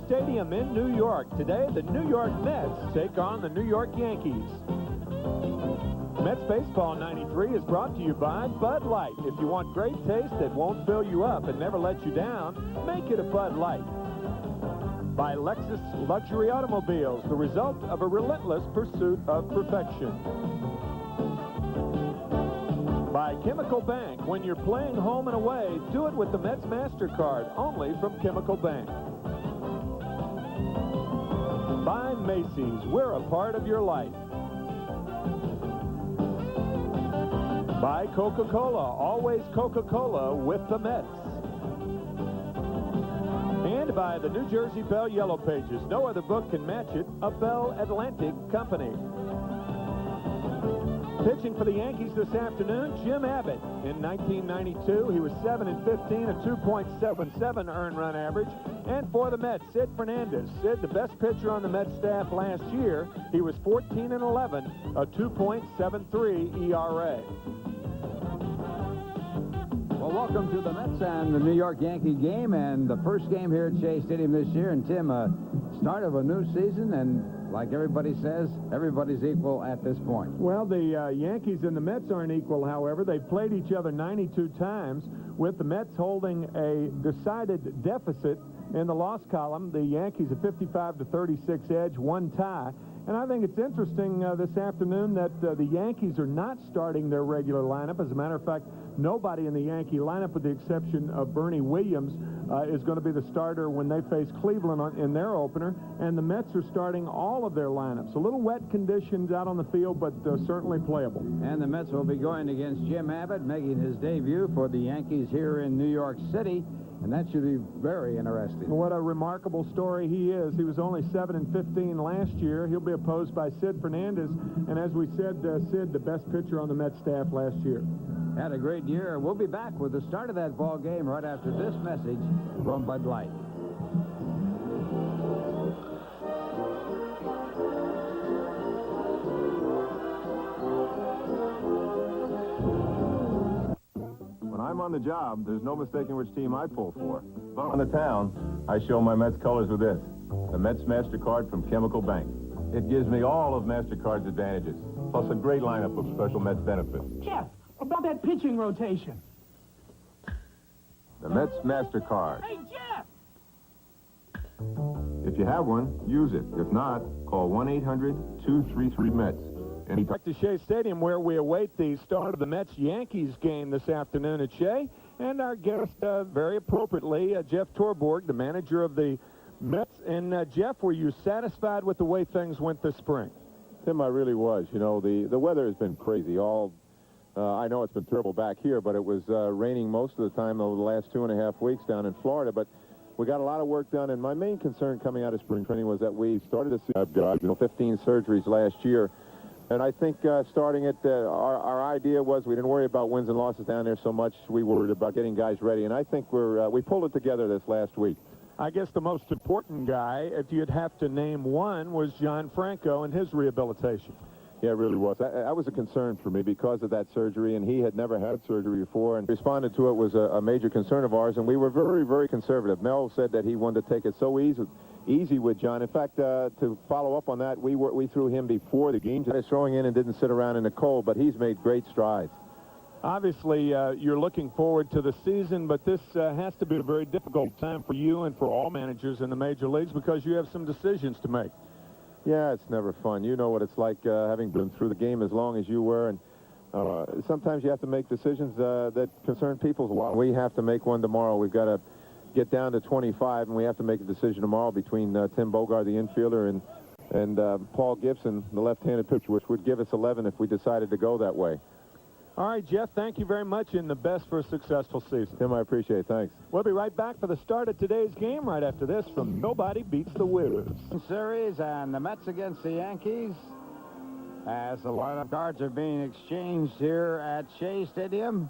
Stadium in New York. Today, the New York Mets take on the New York Yankees. Mets Baseball 93 is brought to you by Bud Light. If you want great taste that won't fill you up and never let you down, make it a Bud Light. By Lexus Luxury Automobiles, the result of a relentless pursuit of perfection. By Chemical Bank, when you're playing home and away, do it with the Mets MasterCard, only from Chemical Bank. By Macy's, we're a part of your life. By Coca-Cola, always Coca-Cola with the Mets. And by the New Jersey Bell Yellow Pages. No other book can match it, a Bell Atlantic company. Pitching for the Yankees this afternoon, Jim Abbott. In 1992, he was 7-15, a 2.77 earned run average. And for the Mets, Sid Fernandez. Sid, the best pitcher on the Mets staff last year. He was 14-11, a 2.73 ERA. Well, welcome to the Mets and the New York Yankee game, and the first game here at Shea Stadium this year. And Tim, start of a new season, and like everybody says, everybody's equal at this point. Well, the Yankees and the Mets aren't equal, however. They've played each other 92 times, with the Mets holding a decided deficit in the loss column. The Yankees a 55-36 edge, one tie. And I think it's interesting this afternoon that the Yankees are not starting their regular lineup. As a matter of fact, nobody in the Yankee lineup, with the exception of Bernie Williams, is going to be the starter when they face Cleveland in their opener. And the Mets are starting all of their lineups. A little wet conditions out on the field, but certainly playable. And the Mets will be going against Jim Abbott, making his debut for the Yankees here in New York City. And that should be very interesting. What a remarkable story he is. He was only 7-15 last year. He'll be opposed by Sid Fernandez. And as we said, Sid, the best pitcher on the Mets staff last year. Had a great year. We'll be back with the start of that ball game right after this message from Bud Light. When I'm on the job, there's no mistaking which team I pull for. But on the town, I show my Mets colors with this, the Mets MasterCard from Chemical Bank. It gives me all of MasterCard's advantages, plus a great lineup of special Mets benefits. Jeff, about that pitching rotation. The Mets MasterCard. Hey, Jeff! If you have one, use it. If not, call 1-800-233-METS. Back to Shea Stadium, where we await the start of the Mets-Yankees game this afternoon at Shea. And our guest, very appropriately, Jeff Torborg, the manager of the Mets. And, Jeff, were you satisfied with the way things went this spring? Tim, I really was. You know, the weather has been crazy. I know it's been terrible back here, but it was raining most of the time over the last 2.5 weeks down in Florida. But we got a lot of work done, and my main concern coming out of spring training was that we started to see 15 surgeries last year. And I think starting it, our idea was we didn't worry about wins and losses down there so much. We worried about getting guys ready, and I think we pulled it together this last week. I guess the most important guy, if you'd have to name one, was John Franco and his rehabilitation. Yeah, it really was. That was a concern for me because of that surgery, and he had never had surgery before, and responded to it was a major concern of ours, and we were very, very conservative. Mel said that he wanted to take it so easy with John. In fact, to follow up on that, we threw him before the game. He was throwing in and didn't sit around in the cold, but he's made great strides. Obviously, you're looking forward to the season, but this has to be a very difficult time for you and for all managers in the major leagues because you have some decisions to make. Yeah, it's never fun. You know what it's like having been through the game as long as you were, and sometimes you have to make decisions that concern people's lives. We have to make one tomorrow. We've got to get down to 25, and we have to make a decision tomorrow between Tim Bogart, the infielder, and Paul Gibson, the left-handed pitcher, which would give us 11 if we decided to go that way. All right, Jeff, thank you very much, and the best for a successful season. Tim, I appreciate it. Thanks. We'll be right back for the start of today's game right after this from Nobody Beats the Wiz. Series and the Mets against the Yankees as the lineup cards are being exchanged here at Shea Stadium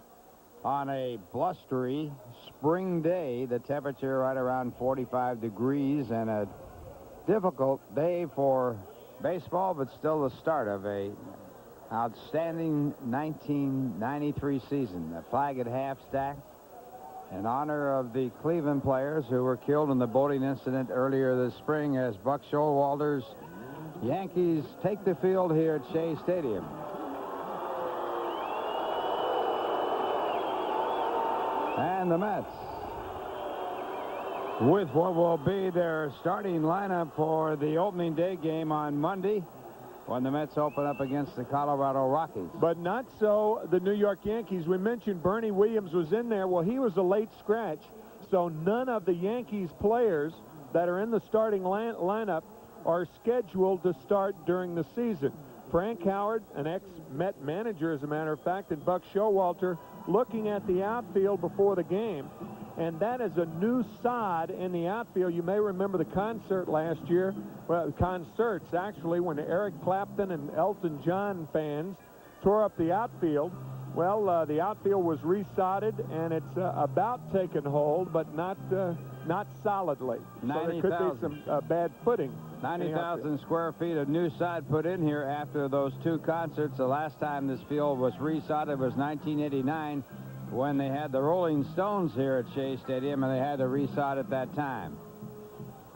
on a blustery spring day. The temperature right around 45 degrees and a difficult day for baseball, but still the start of a outstanding 1993 season. The flag at half stack, in honor of the Cleveland players who were killed in the boating incident earlier this spring, as Buck Showalter's Yankees take the field here at Shea Stadium. And the Mets, with what will be their starting lineup for the opening day game on Monday, when the Mets open up against the Colorado Rockies. But not so the New York Yankees. We mentioned Bernie Williams was in there. Well, he was a late scratch, so none of the Yankees players that are in the starting lineup are scheduled to start during the season. Frank Howard, an ex-Met manager, as a matter of fact, and Buck Showalter looking at the outfield before the game. And that is a new side in the outfield. You may remember the concert last year, well, concerts actually, when Eric Clapton and Elton John fans tore up the outfield. Well, the outfield was resodded, and it's about taken hold, but not solidly. So there could be some bad footing. 90,000 square feet of new side put in here after those two concerts. The last time this field was resodded was 1989, when they had the Rolling Stones here at Shea Stadium, and they had to resod at that time.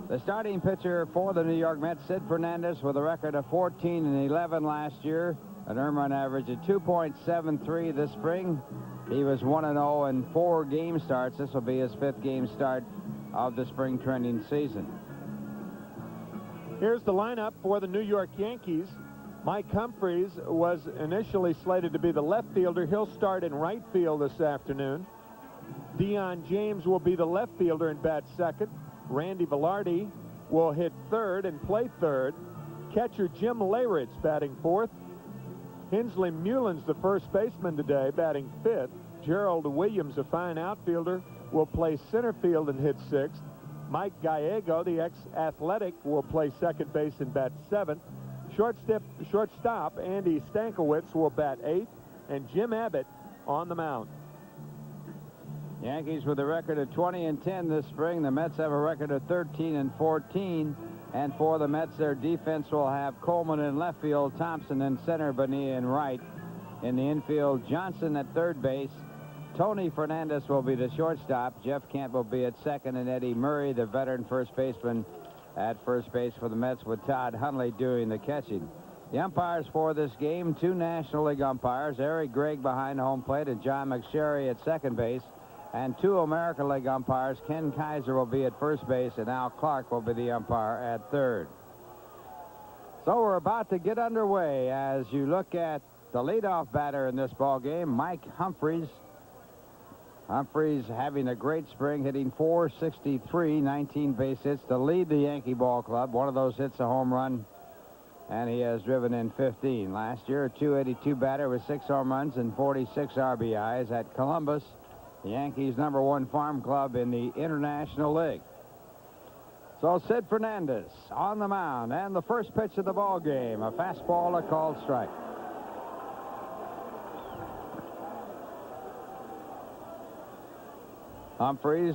The starting pitcher for the New York Mets, Sid Fernandez, with a record of 14-11 last year, an earned run average of 2.73 this spring. He was 1-0 in 4 game starts. This will be his 5th game start of the spring training season. Here's the lineup for the New York Yankees. Mike Humphreys was initially slated to be the left fielder. He'll start in right field this afternoon. Deion James will be the left fielder and bat second. Randy Velarde will hit third and play third. Catcher Jim Leyritz batting fourth. Hensley Mulin's the first baseman today, batting fifth. Gerald Williams, a fine outfielder, will play center field and hit sixth. Mike Gallego, the ex-Athletic, will play second base and bat seventh. Shortstop Andy Stankiewicz will bat eighth, and Jim Abbott on the mound. Yankees with a record of 20-10 this spring. The Mets have a record of 13-14. And for the Mets, their defense will have Coleman in left field, Thompson in center, Bonilla in right. In the infield, Johnson at third base. Tony Fernandez will be the shortstop. Jeff Kent will be at second, and Eddie Murray, the veteran first baseman, at first base for the Mets, with Todd Hundley doing the catching. The umpires for this game, 2 National League umpires, Eric Gregg behind home plate and John McSherry at second base. And 2 American League umpires, Ken Kaiser will be at first base, and Al Clark will be the umpire at third. So we're about to get underway as you look at the leadoff batter in this ball game, Mike Humphreys. Humphreys having a great spring, hitting .463, 19 base hits to lead the Yankee Ball Club. One of those hits a home run, and he has driven in 15. Last year, a .282 batter with 6 home runs and 46 RBIs at Columbus, the Yankees' #1 farm club in the International League. So Sid Fernandez on the mound, and the first pitch of the ball game, a fastball, a called strike. Humphreys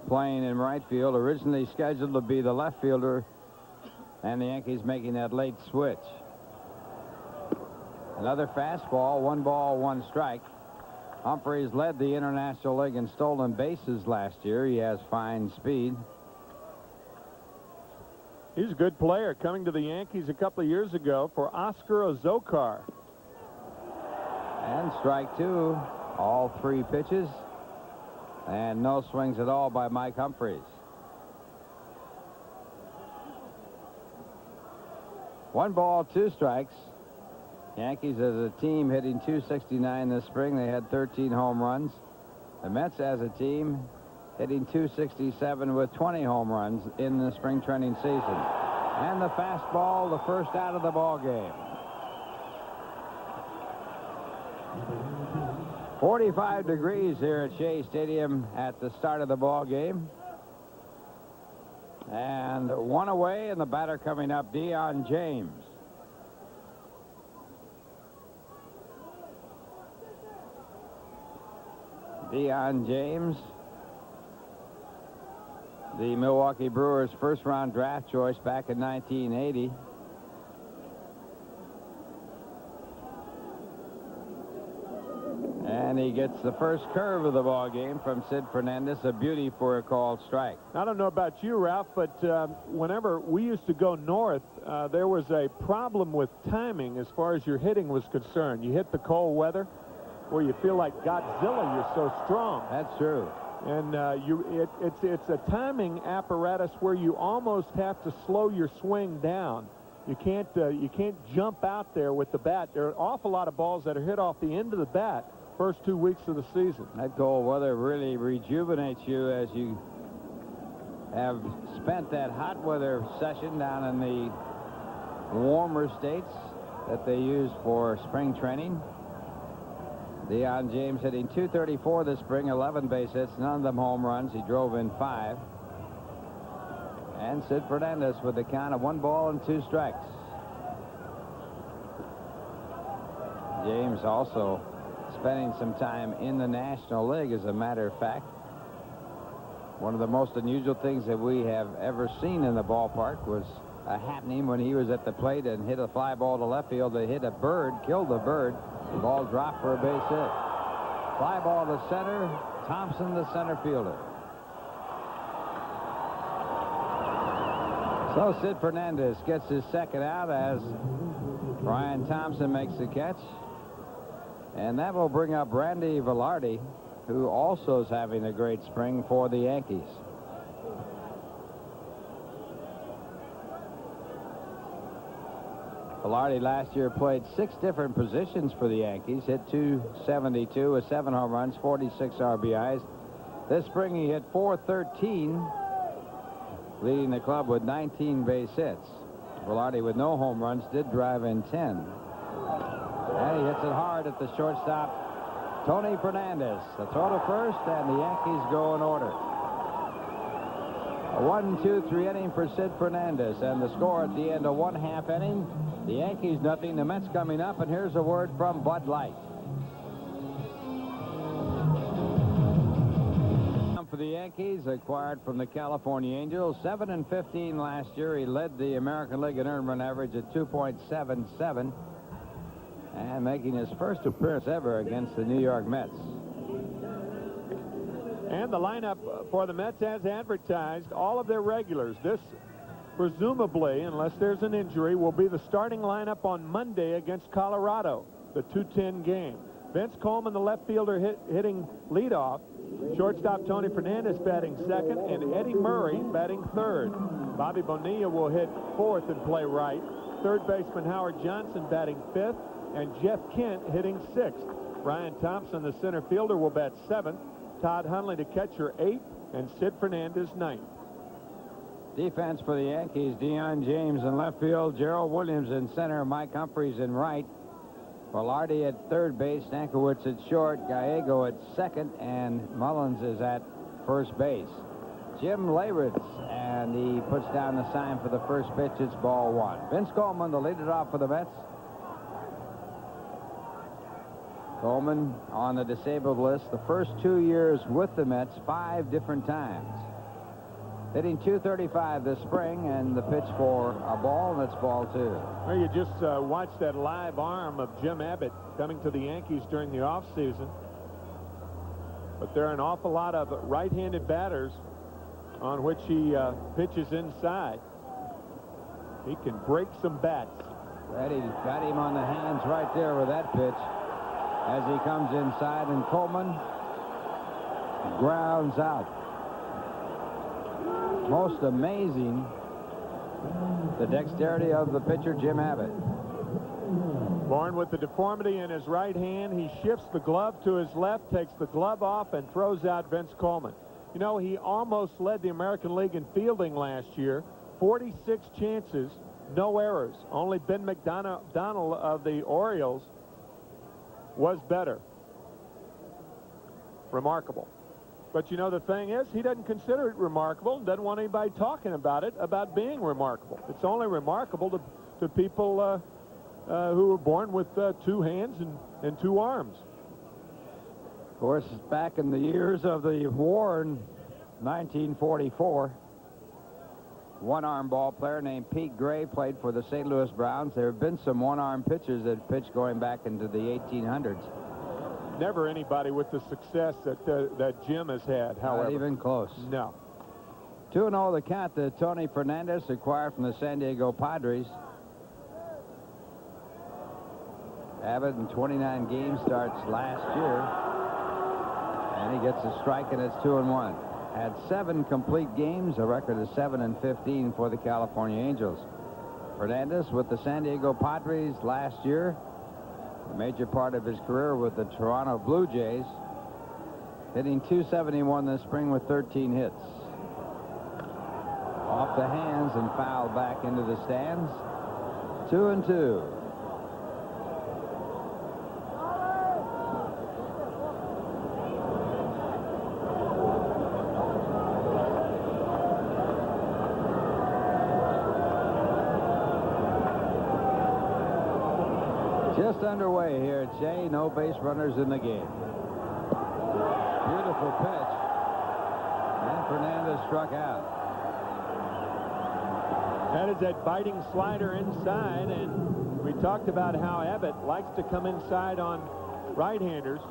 playing in right field, originally scheduled to be the left fielder, and the Yankees making that late switch. Another fastball, 1 ball, 1 strike. Humphreys led the International League in stolen bases last year. He has fine speed. He's a good player, coming to the Yankees a couple of years ago for Oscar Ozokar. And strike 2, all 3 pitches. And no swings at all by Mike Humphreys. 1 ball, 2 strikes. Yankees as a team hitting .269 this spring. They had 13 home runs. The Mets as a team hitting .267 with 20 home runs in the spring training season. And the fastball, the first out of the ball game. 45 degrees here at Shea Stadium at the start of the ball game. And 1 away, and the batter coming up, Deion James. Deion James, the Milwaukee Brewers' first-round draft choice back in 1980. And And he gets the first curve of the ball game from Sid Fernandez, a beauty for a called strike. I don't know about you, Ralph, but whenever we used to go north, there was a problem with timing as far as your hitting was concerned. You hit the cold weather where you feel like Godzilla, you're so strong. That's true. And it's a timing apparatus where you almost have to slow your swing down. You can't jump out there with the bat. There are an awful lot of balls that are hit off the end of the bat first 2 weeks of the season. That cold weather really rejuvenates you as you have spent that hot weather session down in the warmer states that they use for spring training. Deion James hitting .234 this spring, 11 base hits, none of them home runs. He drove in 5. And Sid Fernandez with the count of 1 ball and 2 strikes. James also spending some time in the National League, as a matter of fact. One of the most unusual things that we have ever seen in the ballpark was a happening when he was at the plate and hit a fly ball to left field. They hit a bird, killed the bird. The ball dropped for a base hit. Fly ball to center. Thompson, the center fielder. So Sid Fernandez gets his second out as Brian Thompson makes the catch. And that will bring up Randy Velarde, who also is having a great spring for the Yankees. Velarde last year played 6 different positions for the Yankees, hit .272 with 7 home runs, 46 RBIs. This spring he hit .413, leading the club with 19 base hits. Velarde, with no home runs, did drive in 10. And he hits it hard at the shortstop, Tony Fernandez. The throw to first, and the Yankees go in order. A 1-2-3 inning for Sid Fernandez, and the score at the end of 1/2 inning. The Yankees nothing, the Mets coming up, and here's a word from Bud Light. For the Yankees, acquired from the California Angels, 7-15 last year. He led the American League in earned run average at 2.77. And making his first appearance ever against the New York Mets. And the lineup for the Mets as advertised, all of their regulars. This, presumably, unless there's an injury, will be the starting lineup on Monday against Colorado, the 2:10 game. Vince Coleman, the left fielder, hitting leadoff. Shortstop Tony Fernandez batting second, and Eddie Murray batting third. Bobby Bonilla will hit fourth and play right. Third baseman Howard Johnson batting fifth, and Jeff Kent hitting sixth. Brian Thompson, the center fielder, will bat seventh. Todd Hundley, the catcher, eighth, and Sid Fernandez, ninth. Defense for the Yankees, Deion James in left field, Gerald Williams in center, Mike Humphreys in right. Velarde at third base, Stankiewicz at short, Gallego at second, and Mullins is at first base. Jim Leyritz, and he puts down the sign for the first pitch. It's ball 1. Vince Coleman, the lead it off for the Mets. Coleman on the disabled list the first 2 years with the Mets, 5 different times. Hitting .235 this spring, and the pitch for a ball, and it's ball 2. Well, you just watched that live arm of Jim Abbott coming to the Yankees during the offseason. But there are an awful lot of right-handed batters on which he pitches inside. He can break some bats. Eddie got him on the hands right there with that pitch as he comes inside, and Coleman grounds out. Most amazing, the dexterity of the pitcher, Jim Abbott. Born with the deformity in his right hand, he shifts the glove to his left, takes the glove off, and throws out Vince Coleman. You know, he almost led the American League in fielding last year. 46 chances, no errors. Only Ben McDonald of the Orioles was better. Remarkable. But you know, the thing is, he doesn't consider it remarkable, doesn't want anybody talking about it, about being remarkable. It's only remarkable to people who were born with 2 hands and 2 arms. Of course, back in the years of the war in 1944, one-arm ball player named Pete Gray played for the St. Louis Browns. There have been some one-arm pitchers that pitched going back into the 1800s. never anybody with the success that Jim has had, however. Not even close. No. 2-0 the count to Tony Fernandez, acquired from the San Diego Padres. Abbott in 29 game starts last year. And he gets a strike, and it's 2-1. Had 7 complete games, a record of 7-15 for the California Angels. Fernandez with the San Diego Padres last year. A major part of his career with the Toronto Blue Jays. Hitting .271 this spring with 13 hits. Off the hands and fouled back into the stands. 2-2. Just underway here at Shea. No base runners in the game. Beautiful pitch. And Fernandez struck out. That is that biting slider inside, and we talked about how Abbott likes to come inside on right-handers.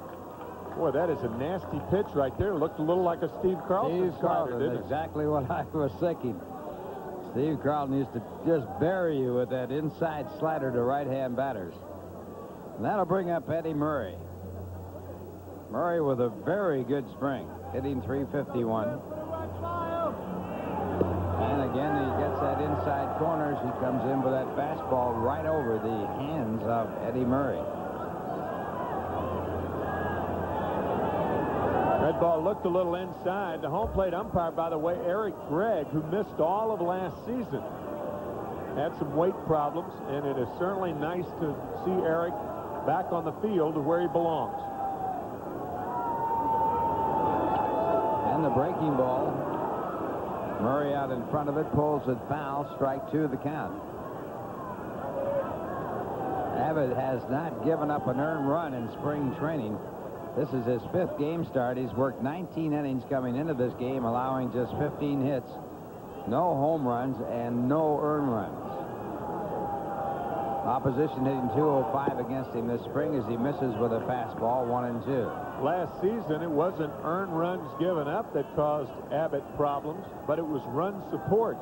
Boy, that is a nasty pitch right there. Looked a little like a Steve Carlton slider, didn't it? Exactly what I was thinking. Steve Carlton used to just bury you with that inside slider to right-hand batters. And that'll bring up Eddie Murray. Murray with a very good spring, hitting .351. And again, he gets that inside corners. He comes in with that fastball right over the hands of Eddie Murray. That ball looked a little inside. The home plate umpire, by the way, Eric Gregg, who missed all of last season, had some weight problems, and it is certainly nice to see Eric back on the field where he belongs. And the breaking ball. Murray out in front of it, pulls it foul, strike 2 the count. Abbott has not given up an earned run in spring training. This is his 5th game start. He's worked 19 innings coming into this game, allowing just 15 hits, no home runs, and no earned runs. Opposition hitting .205 against him this spring as he misses with a fastball, 1-2. Last season, it wasn't earned runs given up that caused Abbott problems, but it was run support.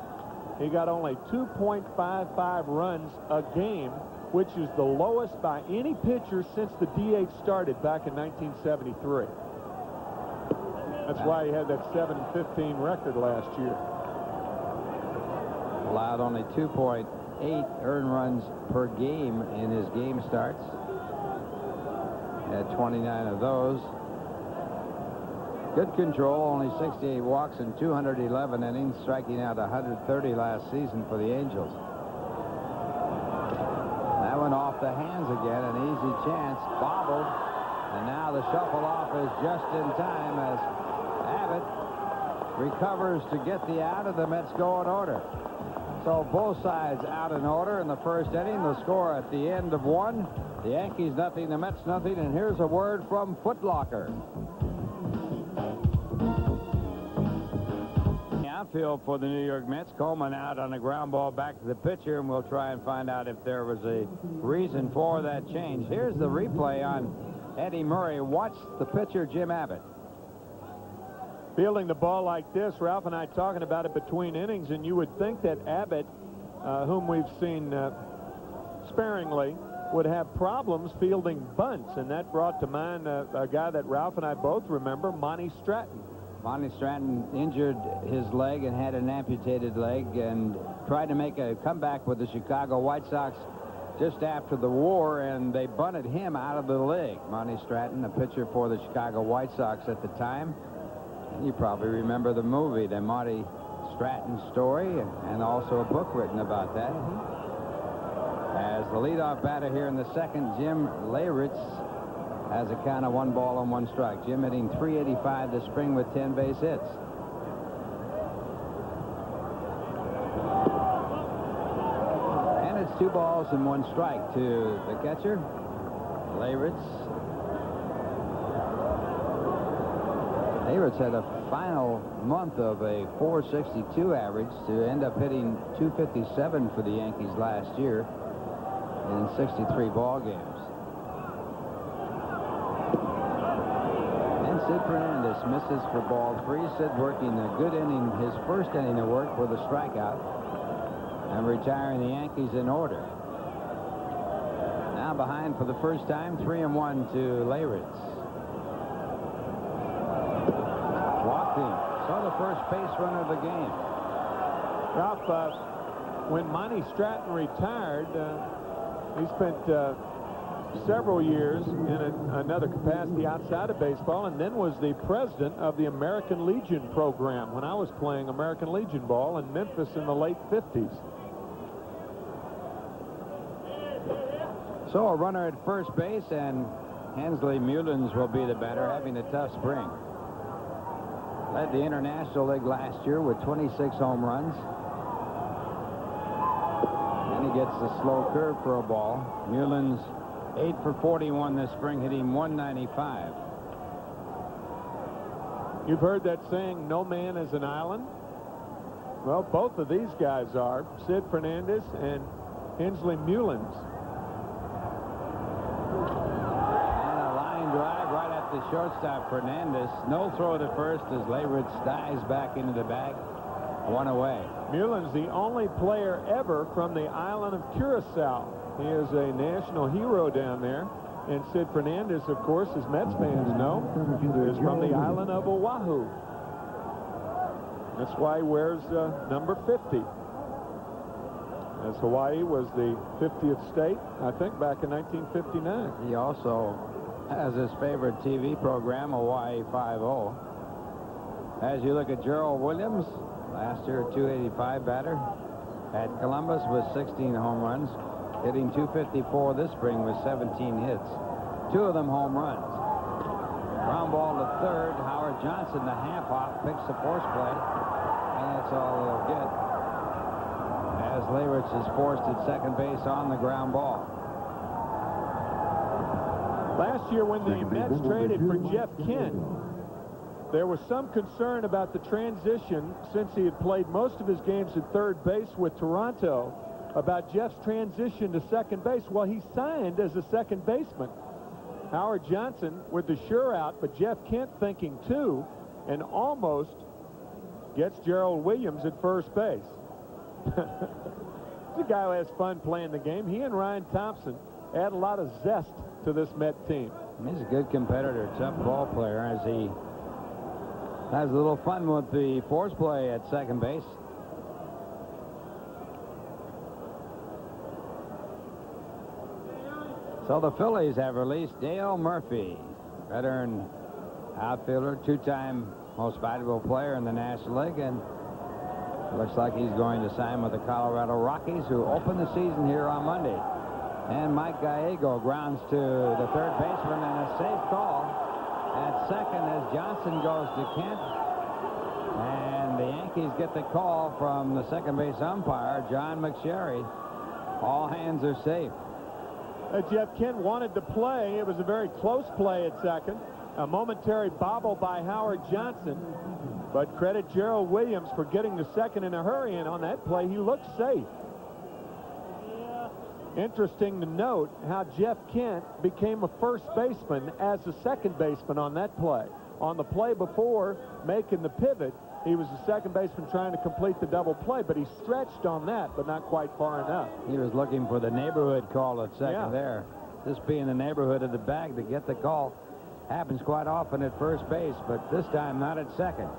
He got only 2.55 runs a game, which is the lowest by any pitcher since the DH started back in 1973. That's why he had that 7-15 record last year. Allowed only 2.8 earned runs per game in his game starts. Had 29 of those. Good control, only 68 walks in 211 innings, striking out 130 last season for the Angels. That went off the hands again, an easy chance, bobbled, and now the shuffle off is just in time as Abbott recovers to get the out, and the Mets go in order. So both sides out in order in the first inning. The score at the end of 1. The Yankees nothing, the Mets nothing, and here's a word from Foot Locker. The outfield for the New York Mets. Coleman out on a ground ball back to the pitcher, and we'll try and find out if there was a reason for that change. Here's the replay on Eddie Murray. Watch the pitcher, Jim Abbott. Fielding the ball like this, Ralph and I talking about it between innings, and you would think that Abbott, whom we've seen sparingly, would have problems fielding bunts, and that brought to mind a guy that Ralph and I both remember, Monty Stratton. Monty Stratton injured his leg and had an amputated leg and tried to make a comeback with the Chicago White Sox just after the war, and they bunted him out of the league. Monty Stratton, a pitcher for the Chicago White Sox at the time. You probably remember the movie, the Monty Stratton story, and also a book written about that. As the leadoff batter here in the second, Jim Leyritz, has a count of 1 ball and 1 strike. Jim hitting .385 this spring with 10 base hits. And it's 2 balls and 1 strike to the catcher, Leyritz. Leyritz had a final month of a .462 average to end up hitting .257 for the Yankees last year in 63 ball games. Sid Fernandez misses for ball 3. Sid working a good inning, his first inning of work with a strikeout, and retiring the Yankees in order. Now behind for the first time, 3-1 to Leyritz. Walked him. So the first base runner of the game. Ralph, when Monty Stratton retired, he spent several years in another capacity outside of baseball, and then was the president of the American Legion program when I was playing American Legion ball in Memphis in the late 50s. So a runner at first base, and Hensley Mullins will be the batter, having a tough spring. Led the International League last year with 26 home runs. And he gets the slow curve for a ball. Mullins 8 for 41 this spring, hitting .195. You've heard that saying, no man is an island? Well, both of these guys are, Sid Fernandez and Hensley Mullins. And a line drive right at the shortstop, Fernandez. No throw to first as Leyritz dives back into the bag. 1 away. Mullins, the only player ever from the island of Curacao. He is a national hero down there. And Sid Fernandez, of course, as Mets fans know, is from the island of Oahu. That's why he wears number 50. As Hawaii was the 50th state, I think, back in 1959. He also has his favorite TV program, Hawaii Five-0. As you look at Gerald Williams, last year a .285 batter at Columbus with 16 home runs, hitting .254 this spring with 17 hits. 2 of them home runs. Ground ball to third. Howard Johnson, the half hop, picks the force play, and that's all he'll get, as Leyritz is forced at second base on the ground ball. Last year when the Mets traded for Jeff Kent, there was some concern about the transition, since he had played most of his games at third base with Toronto, about Jeff's transition to second base. Well, he signed as a second baseman. Howard Johnson with the sure out, but Jeff Kent thinking too, and almost gets Gerald Williams at first base. He's a guy who has fun playing the game. He and Ryan Thompson add a lot of zest to this Met team. He's a good competitor, tough ball player, as he has a little fun with the force play at second base. So the Phillies have released Dale Murphy, veteran outfielder, 2-time most valuable player in the National League, and looks like he's going to sign with the Colorado Rockies, who open the season here on Monday. And Mike Gallego grounds to the third baseman, and a safe call at second as Johnson goes to Kent. And the Yankees get the call from the second base umpire, John McSherry. All hands are safe. Jeff Kent wanted to play. It was a very close play at second. A momentary bobble by Howard Johnson. But credit Gerald Williams for getting to second in a hurry, and on that play he looked safe. Interesting to note how Jeff Kent became a first baseman as a second baseman on that play. On the play before making the pivot, he was a second baseman trying to complete the double play, but he stretched on that, but not quite far enough. He was looking for the neighborhood call at second there. Just being in the neighborhood of the bag to get the call happens quite often at first base, but this time not at second.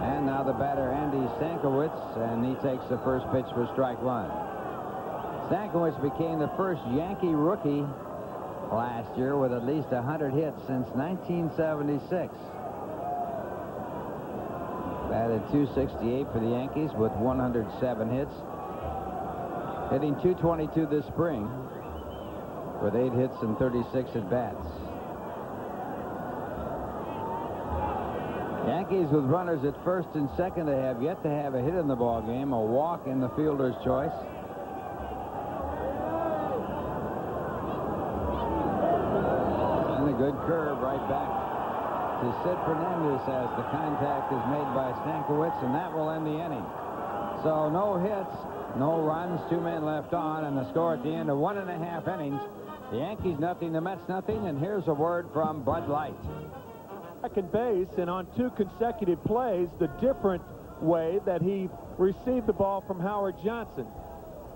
And now the batter, Andy Stankiewicz, and he takes the first pitch for strike 1. Stankiewicz became the first Yankee rookie last year with at least 100 hits since 1976. Batted .268 for the Yankees with 107 hits. Hitting .222 this spring with 8 hits and 36 at-bats. Yankees with runners at first and second. They have yet to have a hit in the ball game. A walk in the fielder's choice. And a good curve right back to Sid Fernandez as the contact is made by Stankiewicz, and that will end the inning. So no hits, no runs, 2 men left on, and the score at the end of 1.5 innings, The Yankees nothing, the Mets nothing, and here's a word from Bud Light. Second base, and on 2 consecutive plays, the different way that he received the ball from Howard Johnson.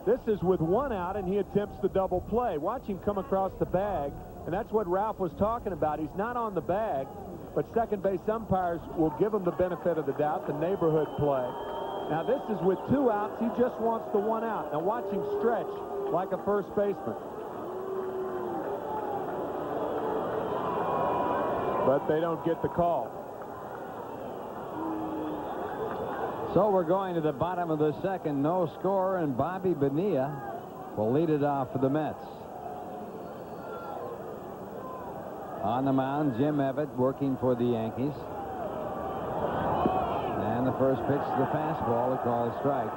This is with 1 out, and he attempts the double play. Watch him come across the bag, and that's what Ralph was talking about. He's not on the bag, but second base umpires will give him the benefit of the doubt, the neighborhood play. Now, this is with 2 outs. He just wants the 1 out. Now, watch him stretch like a first baseman. But they don't get the call. So we're going to the bottom of the second. No score, and Bobby Bonilla will lead it off for the Mets. On the mound, Jim Abbott working for the Yankees. And the first pitch is the fastball, a called strike.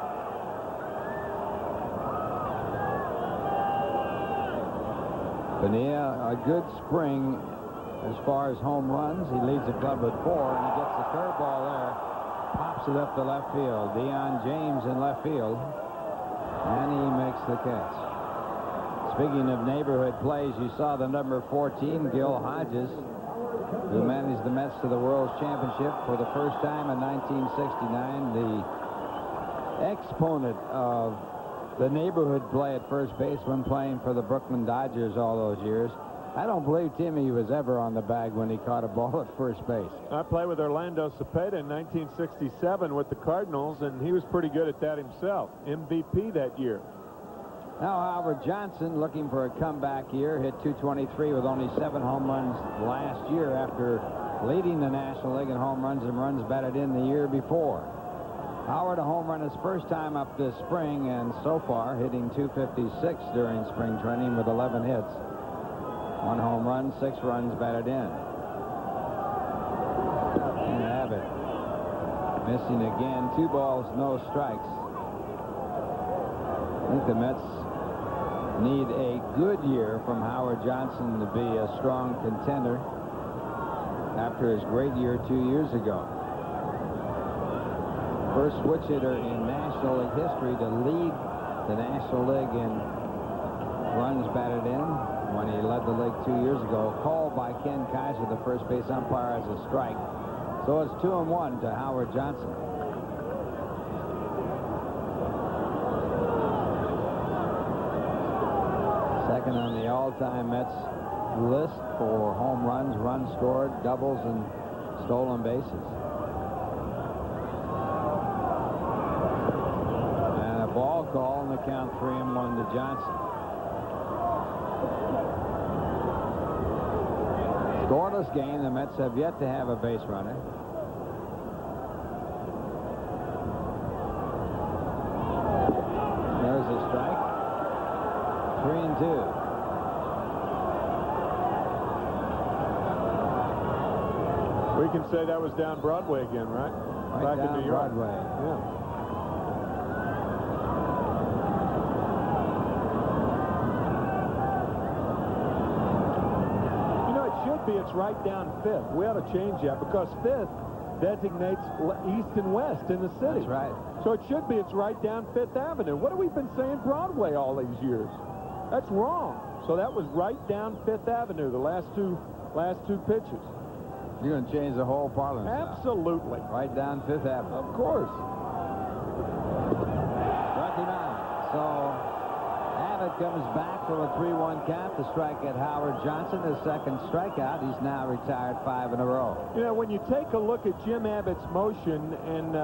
Bonilla, a good spring as far as home runs. He leads the club with 4, and he gets the curveball there. Pops it up to left field. Deion James in left field. And he makes the catch. Speaking of neighborhood plays, you saw the number 14, Gil Hodges, who managed the Mets to the World Championship for the first time in 1969. The exponent of the neighborhood play at first base when playing for the Brooklyn Dodgers all those years. I don't believe Timmy was ever on the bag when he caught a ball at first base. I played with Orlando Cepeda in 1967 with the Cardinals, and he was pretty good at that himself. MVP that year. Now Howard Johnson looking for a comeback year. Hit .223 with only 7 home runs last year after leading the National League in home runs and runs batted in the year before. Howard a home run his first time up this spring, and so far hitting .256 during spring training with 11 hits. 1 home run, 6 runs batted in. And Abbott missing again. 2 balls, no strikes. I think the Mets need a good year from Howard Johnson to be a strong contender after his great year 2 years ago. First switch hitter in National League history to lead the National League in runs batted in when he led the league 2 years ago. Called by Ken Kaiser, the first base umpire, as a strike. So it's 2-1 to Howard Johnson. Second on the all-time Mets list for home runs, runs scored, doubles, and stolen bases. And a ball call, and the count 3-1 to Johnson. Scoreless game. The Mets have yet to have a base runner. There's a strike. 3-2. We can say that was down Broadway again, right? Right Back down in New York. Broadway. Yeah. It's right down 5th. We ought to change that because 5th designates east and west in the city. That's right. So it should be it's right down 5th Avenue. What have we been saying Broadway all these years? That's wrong. So that was right down 5th Avenue, the last two pitches. You're going to change the whole parlance. Absolutely. Now. Right down 5th Avenue. Of course. 29. So Abbott comes back from a 3-1 count to strike at Howard Johnson. His second strikeout. He's now retired 5 in a row. You know, when you take a look at Jim Abbott's motion, and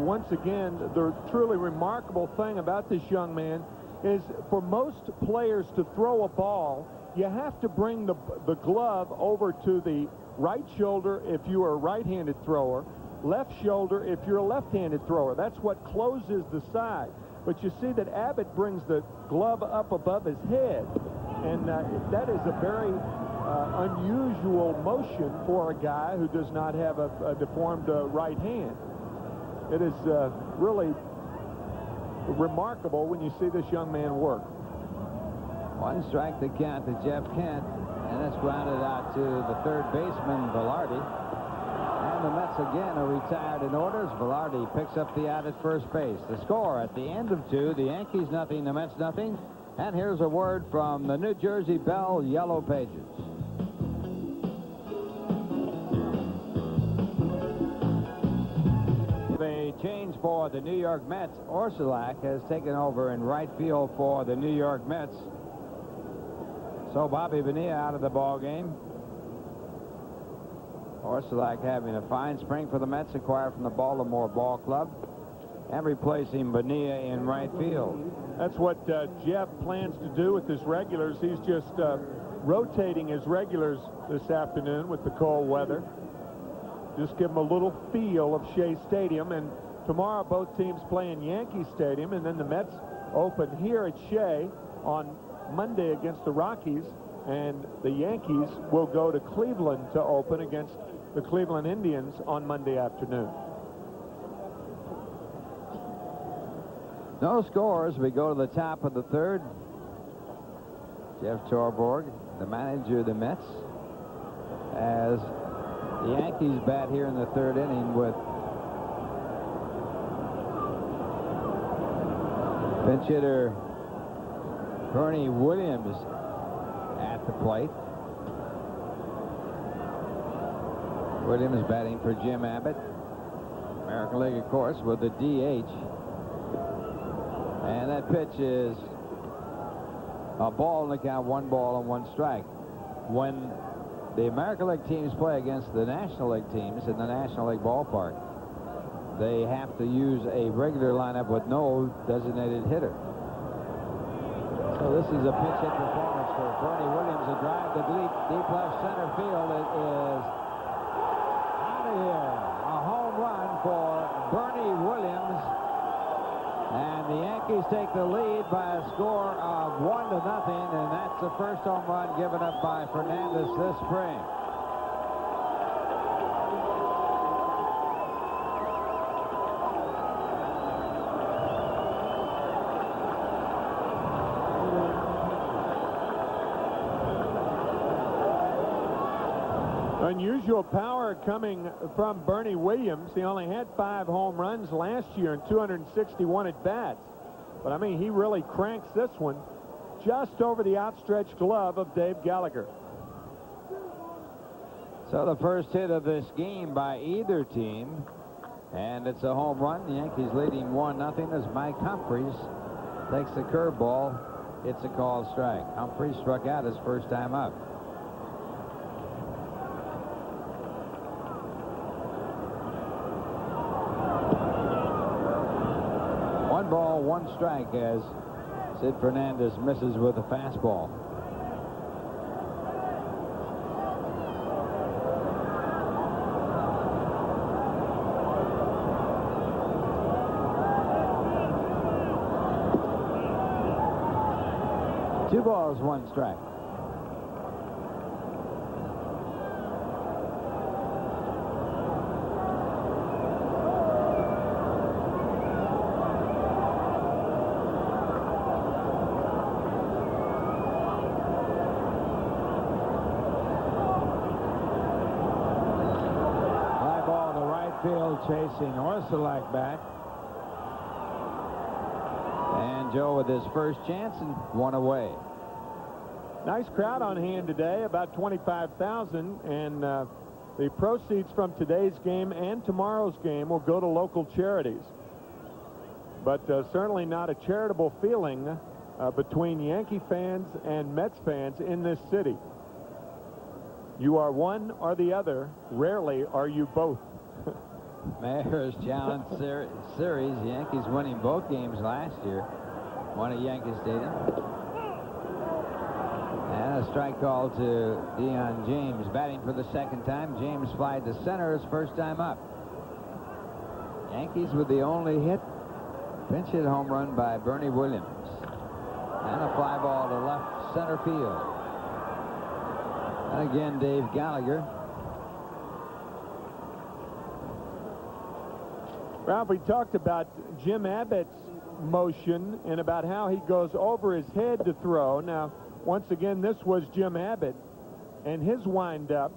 once again, the truly remarkable thing about this young man is for most players to throw a ball, you have to bring the glove over to the right shoulder if you are a right-handed thrower, left shoulder if you're a left-handed thrower. That's what closes the side. But you see that Abbott brings the glove up above his head, and that is a very unusual motion for a guy who does not have a deformed right hand. It is really remarkable when you see this young man work. 1 strike to count to Jeff Kent, and it's grounded out to the third baseman, Velarde. And the Mets again are retired in orders. Velarde picks up the out at first base. The score at the end of 2, the Yankees nothing, the Mets nothing. And here's a word from the New Jersey Bell Yellow Pages. A change for the New York Mets. Orsulak has taken over in right field for the New York Mets. So Bobby Bonilla out of the ball game. Orsulak having a fine spring for the Mets, acquired from the Baltimore Ball Club, and replacing Bonilla in right field. That's what Jeff plans to do with his regulars. He's just rotating his regulars this afternoon with the cold weather. Just give them a little feel of Shea Stadium. And tomorrow both teams play in Yankee Stadium, and then the Mets open here at Shea on Monday against the Rockies, and the Yankees will go to Cleveland to open against the Cleveland Indians on Monday afternoon. No scores. We go to the top of the third. Jeff Torborg, the manager of the Mets, as the Yankees bat here in the third inning with pinch hitter Bernie Williams at the plate. Williams batting for Jim Abbott. American League, of course, with the DH. And that pitch is a ball in the count, 1 ball and 1 strike. When the American League teams play against the National League teams in the National League ballpark, they have to use a regular lineup with no designated hitter. So this is a pitch hit performance for Bernie Williams. A drive to deep left center field. It is out of here. A home run for Bernie Williams. And the Yankees take the lead by a score of 1-0, and that's the first home run given up by Fernandez this spring. Unusual power coming from Bernie Williams. He only had 5 home runs last year and 261 at-bats. But, I mean, he really cranks this one just over the outstretched glove of Dave Gallagher. So the first hit of this game by either team, and it's a home run. The Yankees leading 1-0 as Mike Humphries takes the curveball. It's a called strike. Humphries struck out his first time up. 1 ball, 1 strike as Sid Fernandez misses with a fastball. Two balls, 1 strike. Chasing Orsulak back. And Joe with his first chance and 1 away. Nice crowd on hand today, about 25,000, and the proceeds from today's game and tomorrow's game will go to local charities. But certainly not a charitable feeling between Yankee fans and Mets fans in this city. You are one or the other. Rarely are you both. Mayor's Challenge Series. Yankees winning both games last year. Won at Yankee Stadium. And a strike call to Dion James. Batting for the second time. James flied to center his first time up. Yankees with the only hit. Pinch hit home run by Bernie Williams. And a fly ball to left center field. And again, Dave Gallagher. Ralph, we talked about Jim Abbott's motion and about how he goes over his head to throw. Now, once again, this was Jim Abbott and his wind-up.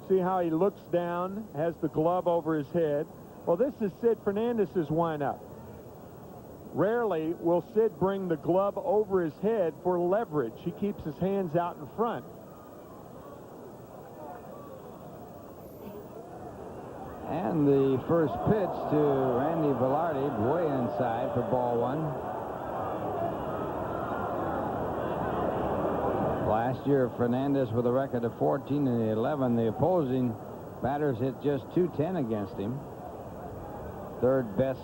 See how he looks down, has the glove over his head. Well, this is Sid Fernandez's wind-up. Rarely will Sid bring the glove over his head for leverage. He keeps his hands out in front. And the first pitch to Randy Velarde, way inside for ball one. Last year, Fernandez with a record of 14-11. The opposing batters hit just .210 against him. Third best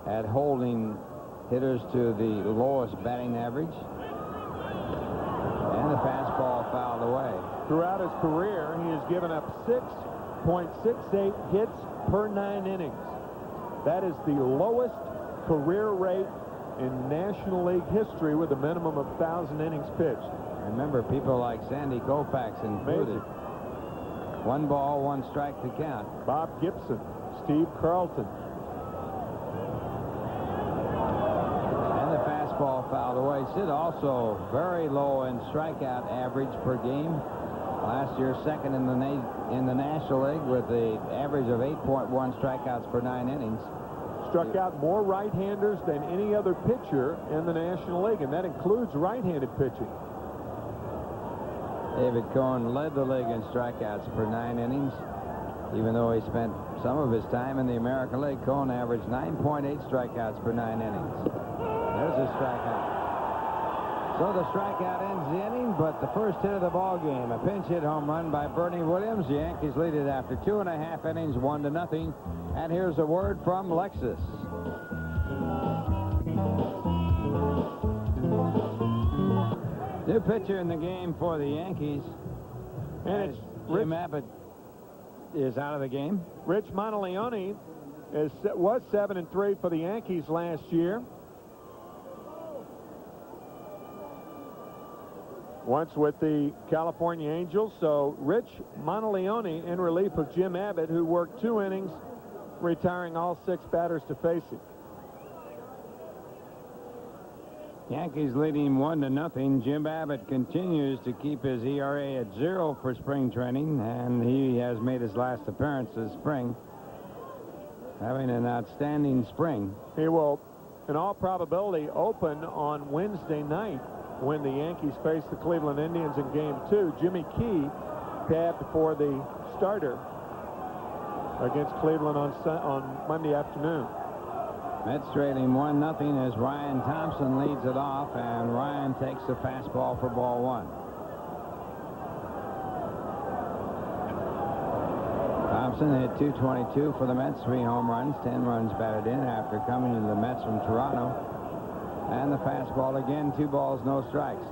at holding hitters to the lowest batting average. And the fastball fouled away. Throughout his career, he has given up 6.68 hits per 9 innings. That is the lowest career rate in National League history with a minimum of 1,000 innings pitched. Remember, people like Sandy Koufax included. Amazing. 1 ball, 1 strike to count. Bob Gibson, Steve Carlton. And the fastball fouled away. Sid also very low in strikeout average per game. Last year, second in the National League with the average of 8.1 strikeouts per 9 innings. Struck out more right-handers than any other pitcher in the National League, and that includes right-handed pitching. David Cohn led the league in strikeouts per 9 innings. Even though he spent some of his time in the American League, Cohn averaged 9.8 strikeouts per 9 innings. There's a strikeout. So the strikeout ends the inning, but the first hit of the ball game, a pinch hit home run by Bernie Williams. The Yankees lead it after 2.5 innings, 1-0. And here's a word from Lexus. New pitcher in the game for the Yankees. And it's Jim Abbott is out of the game. Rich Monteleone was 7-3 for the Yankees last year. Once with the California Angels. So Rich Monteleone in relief of Jim Abbott, who worked 2 innings, retiring all 6 batters to face him. Yankees leading 1-0. Jim Abbott continues to keep his ERA at 0 for spring training, and he has made his last appearance this spring, having an outstanding spring. He will, in all probability, open on Wednesday night when the Yankees face the Cleveland Indians in Game 2. Jimmy Key tabbed for the starter against Cleveland on Monday afternoon. Mets trailing 1-0 as Ryan Thompson leads it off, and Ryan takes the fastball for ball 1. Thompson hit .222 for the Mets, 3 home runs, 10 runs batted in after coming to the Mets from Toronto. And the fastball again, 2 balls, no strikes.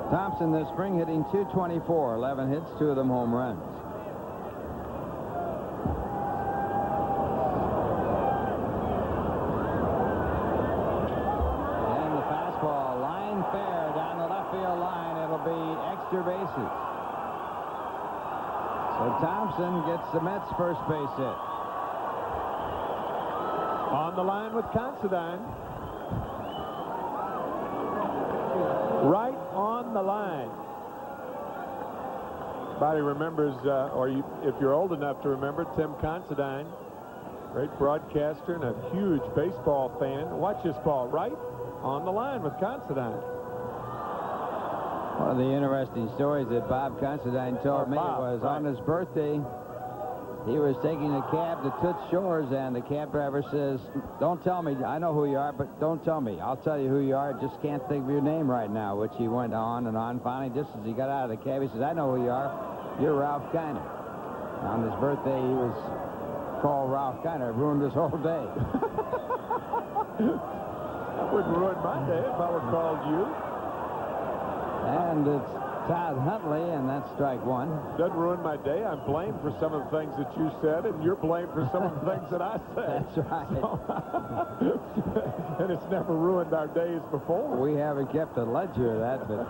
Thompson this spring hitting .224, 11 hits, 2 of them home runs. And the fastball, line fair down the left field line. It'll be extra bases. So Thompson gets the Mets' first base hit. On the line with Considine. Right on the line. Everybody remembers, if you're old enough to remember, Tim Considine, great broadcaster and a huge baseball fan. Watch this ball, right on the line with Considine. One of the interesting stories that Bob Considine told me was right. on his birthday, he was taking a cab to Toots Shores, and the cab driver says, "Don't tell me, I know who you are, but don't tell me. I'll tell you who you are, just can't think of your name right now," which he went on and on. Finally, just as he got out of the cab, he says, "I know who you are. You're Ralph Kiner." On his birthday, he was called Ralph Kiner. It ruined his whole day. That wouldn't ruin my day if I were called you. And it's Todd Huntley, and that's strike 1. Doesn't ruin my day. I'm blamed for some of the things that you said, and you're blamed for some of the things that I said. That's right. So, and it's never ruined our days before. We haven't kept a ledger of that, but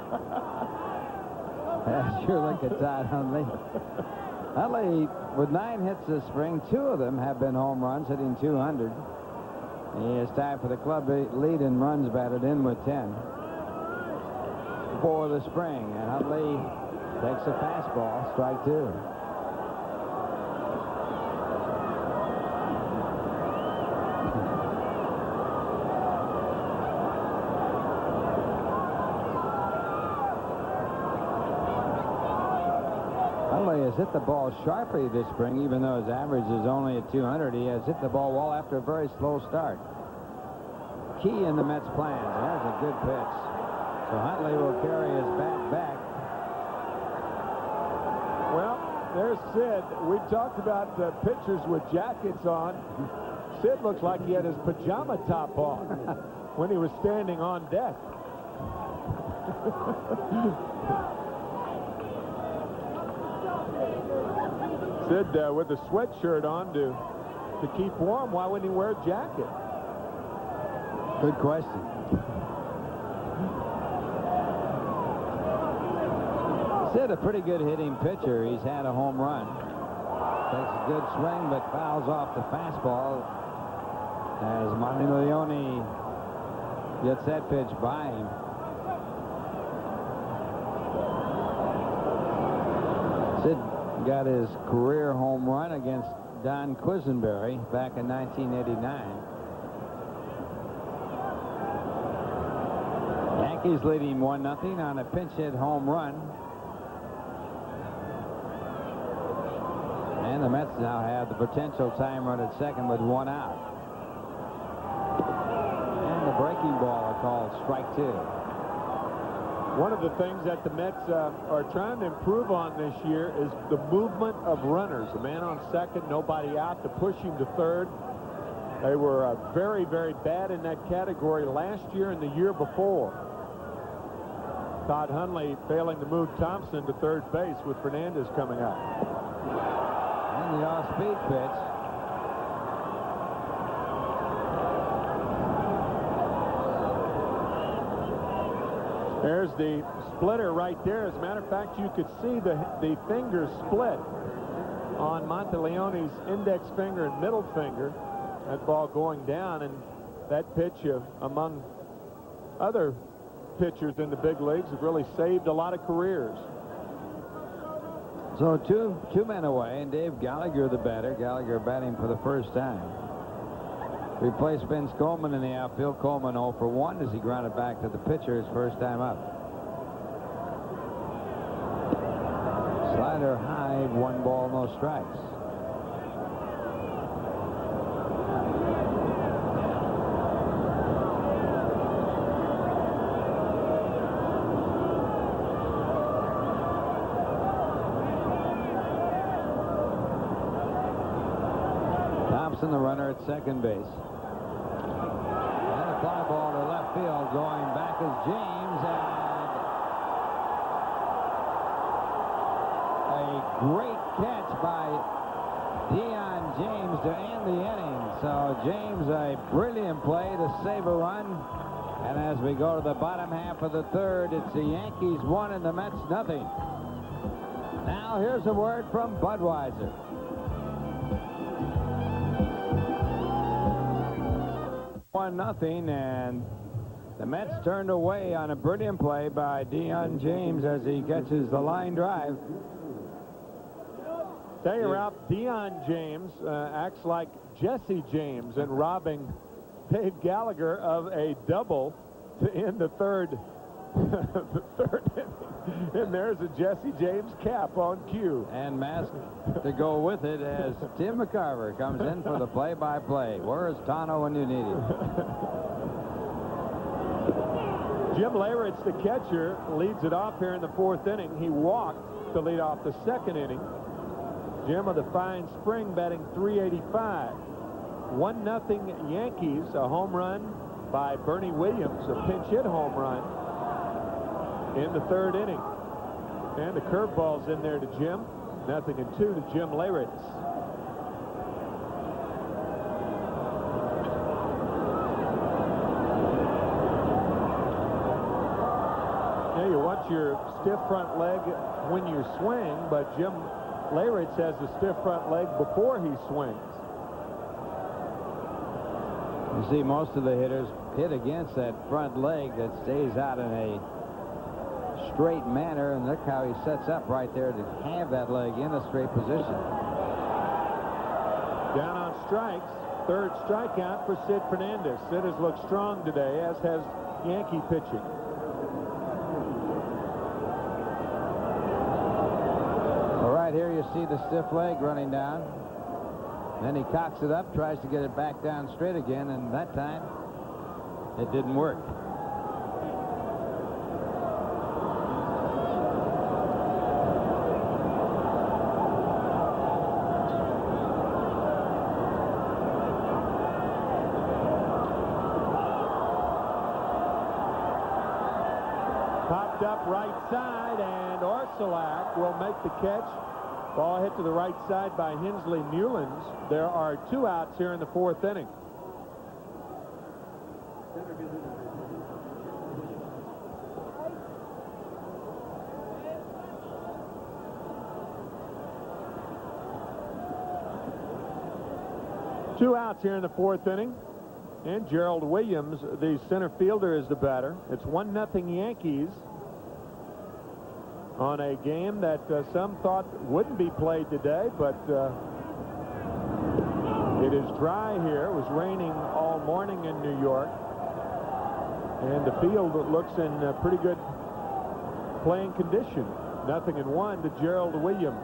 sure look at Todd Huntley. Huntley, with 9 hits this spring, 2 of them have been home runs, hitting .200. He is tied for the club lead in runs batted in with 10 for the spring. And Huntley takes a fastball, strike 2. has hit the ball sharply this spring, even though his average is only at 200. He has hit the ball well after a very slow start. Key in the Mets' plans. There's a good pitch. So Huntley will carry his bat back. Well, there's Sid. We talked about pitchers with jackets on. Sid looks like he had his pajama top on when he was standing on deck. Sid with a sweatshirt on to keep warm. Why wouldn't he wear a jacket? Good question. Sid, a pretty good hitting pitcher. He's had a home run. Takes a good swing, but fouls off the fastball as Leone gets that pitch by him. Sid got his career home run against Don Quisenberry back in 1989. Yankees leading 1-0 on a pinch hit home run. And the Mets now have the potential time run at second with 1 out. And the breaking ball called strike 2. One of the things that the Mets are trying to improve on this year is the movement of runners. A man on second, nobody out to push him to third. They were very, very bad in that category last year and the year before. Todd Hundley failing to move Thompson to third base with Fernandez coming up. And the off-speed pitch. There's the splitter right there. As a matter of fact, you could see the fingers split on Monteleone's index finger and middle finger. That ball going down, and that pitch, among other pitchers in the big leagues, have really saved a lot of careers. So two men away, and Dave Gallagher the batter. Gallagher batting for the first time. Replaced Vince Coleman in the outfield. Coleman 0 for 1 as he grounded back to the pitcher his first time up. Slider high, 1 ball, no strikes. Thompson, the runner at second base. And a fly ball to left field. Going back is James, and a great catch by Deion James to end the inning. So James, a brilliant play to save a run. And as we go to the bottom half of the third, it's the Yankees 1 and the Mets nothing. Now here's a word from Budweiser. 1-0, and the Mets turned away on a brilliant play by Deion James as he catches the line drive. Tell you, Ralph, Deion James acts like Jesse James in robbing Dave Gallagher of a double to end the third inning. And there's a Jesse James cap on cue. And mask to go with it as Tim McCarver comes in for the play-by-play. Where's Tano when you need him? Jim Leyritz, the catcher, leads it off here in the 4th inning. He walked to lead off the 2nd inning. Jim of the fine spring batting .385. 1-0 Yankees, a home run by Bernie Williams, a pinch hit home run in the 3rd inning. And the curveball's in there to Jim. 0-2 to Jim Leyritz. Now you want your stiff front leg when you swing, but Jim Leyritz has a stiff front leg before he swings. You see most of the hitters hit against that front leg that stays out in a straight manner, and look how he sets up right there to have that leg in a straight position. Down on strikes, 3rd strikeout for Sid Fernandez. Sid has looked strong today, as has Yankee pitching. All right, here you you see the stiff leg running down. Then he cocks it up, tries to get it back down straight again, and that time it didn't work. Popped up right side, and Orsulak will make the catch. Ball hit to the right side by Hensley Mullins. There are 2 outs here in the 4th inning. Two outs here in the 4th inning. And Gerald Williams, the center fielder, is the batter. It's 1-0 Yankees on a game that some thought wouldn't be played today, but it is dry here. It was raining all morning in New York, and the field looks in pretty good playing condition. 0-1 to Gerald Williams.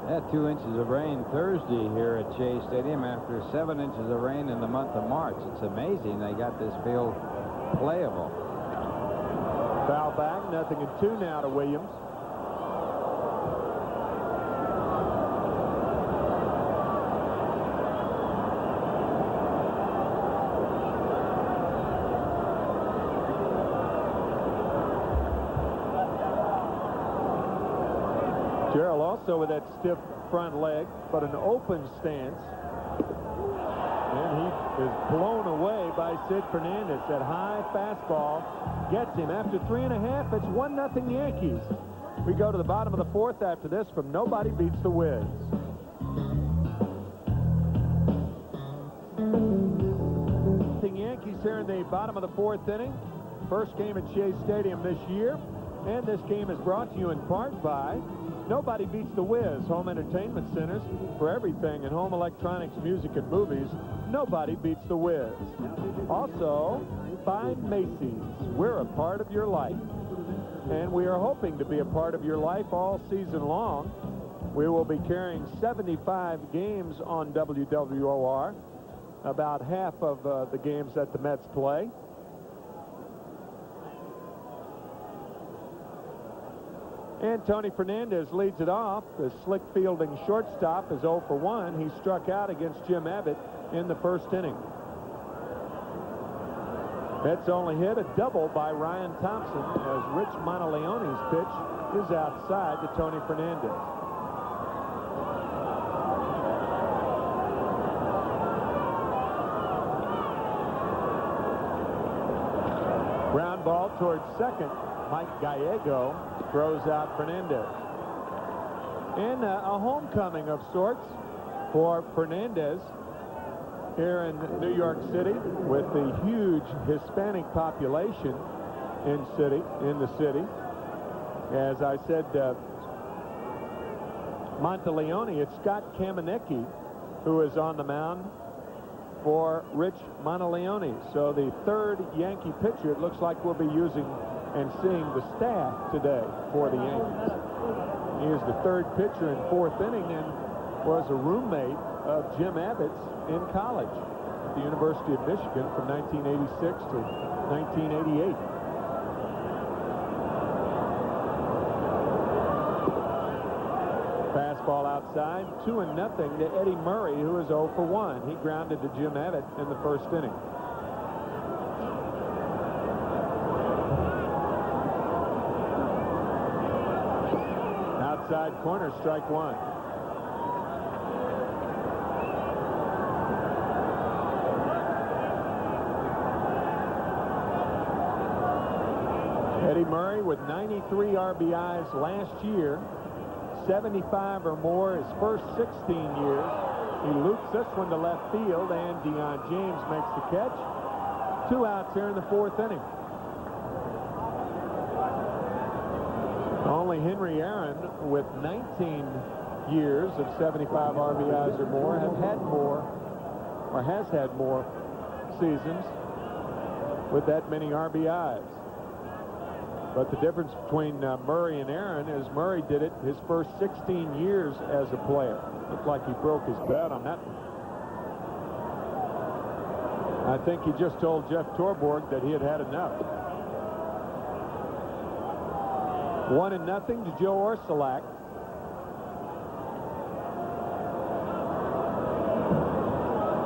Had 2 inches of rain Thursday here at Shea Stadium after 7 inches of rain in the month of March. It's amazing they got this field playable. Foul back, 0-2 now to Williams. Gerald also with that stiff front leg, but an open stance. And he is blown away by Sid Fernandez. That high fastball gets him. After 3.5, it's 1-0 Yankees. We go to the bottom of the 4th after this from Nobody Beats the Wiz. The Yankees here in the bottom of the 4th inning. First game at Shea Stadium this year. And this game is brought to you in part by Nobody Beats the Wiz, home entertainment centers for everything in home electronics, music, and movies. Nobody beats the Wiz. Also, by Macy's. We're a part of your life. And we are hoping to be a part of your life all season long. We will be carrying 75 games on WWOR, about half of the games that the Mets play. And Tony Fernandez leads it off. The slick fielding shortstop is 0 for 1. He struck out against Jim Abbott in the 1st inning. Mets only hit a double by Ryan Thompson as Rich Monteleone's pitch is outside to Tony Fernandez. Ground ball towards second. Mike Gallego throws out Fernandez. And a homecoming of sorts for Fernandez here in New York City with the huge Hispanic population in the city. As I said, Monteleone, it's Scott Kamenecki who is on the mound for Rich Monteleone. So the 3rd Yankee pitcher it looks like we'll be using and seeing the staff today for the Yankees. He is the 3rd pitcher in 4th inning and was a roommate of Jim Abbott's in college at the University of Michigan from 1986 to 1988. Fastball outside, 2-0 to Eddie Murray, who is 0 for 1. He grounded to Jim Abbott in the 1st inning. Outside corner, strike 1. Eddie Murray with 93 RBIs last year, 75 or more his first 16 years. He loops this one to left field, and Deion James makes the catch. 2 outs here in the 4th inning. Only Henry Aaron, with 19 years of 75 RBIs or more, has had more seasons with that many RBIs. But the difference between Murray and Aaron is Murray did it his first 16 years as a player. Looked like he broke his bat on that one. I think he just told Jeff Torborg that he had had enough. 1-0 to Joe Orsulak.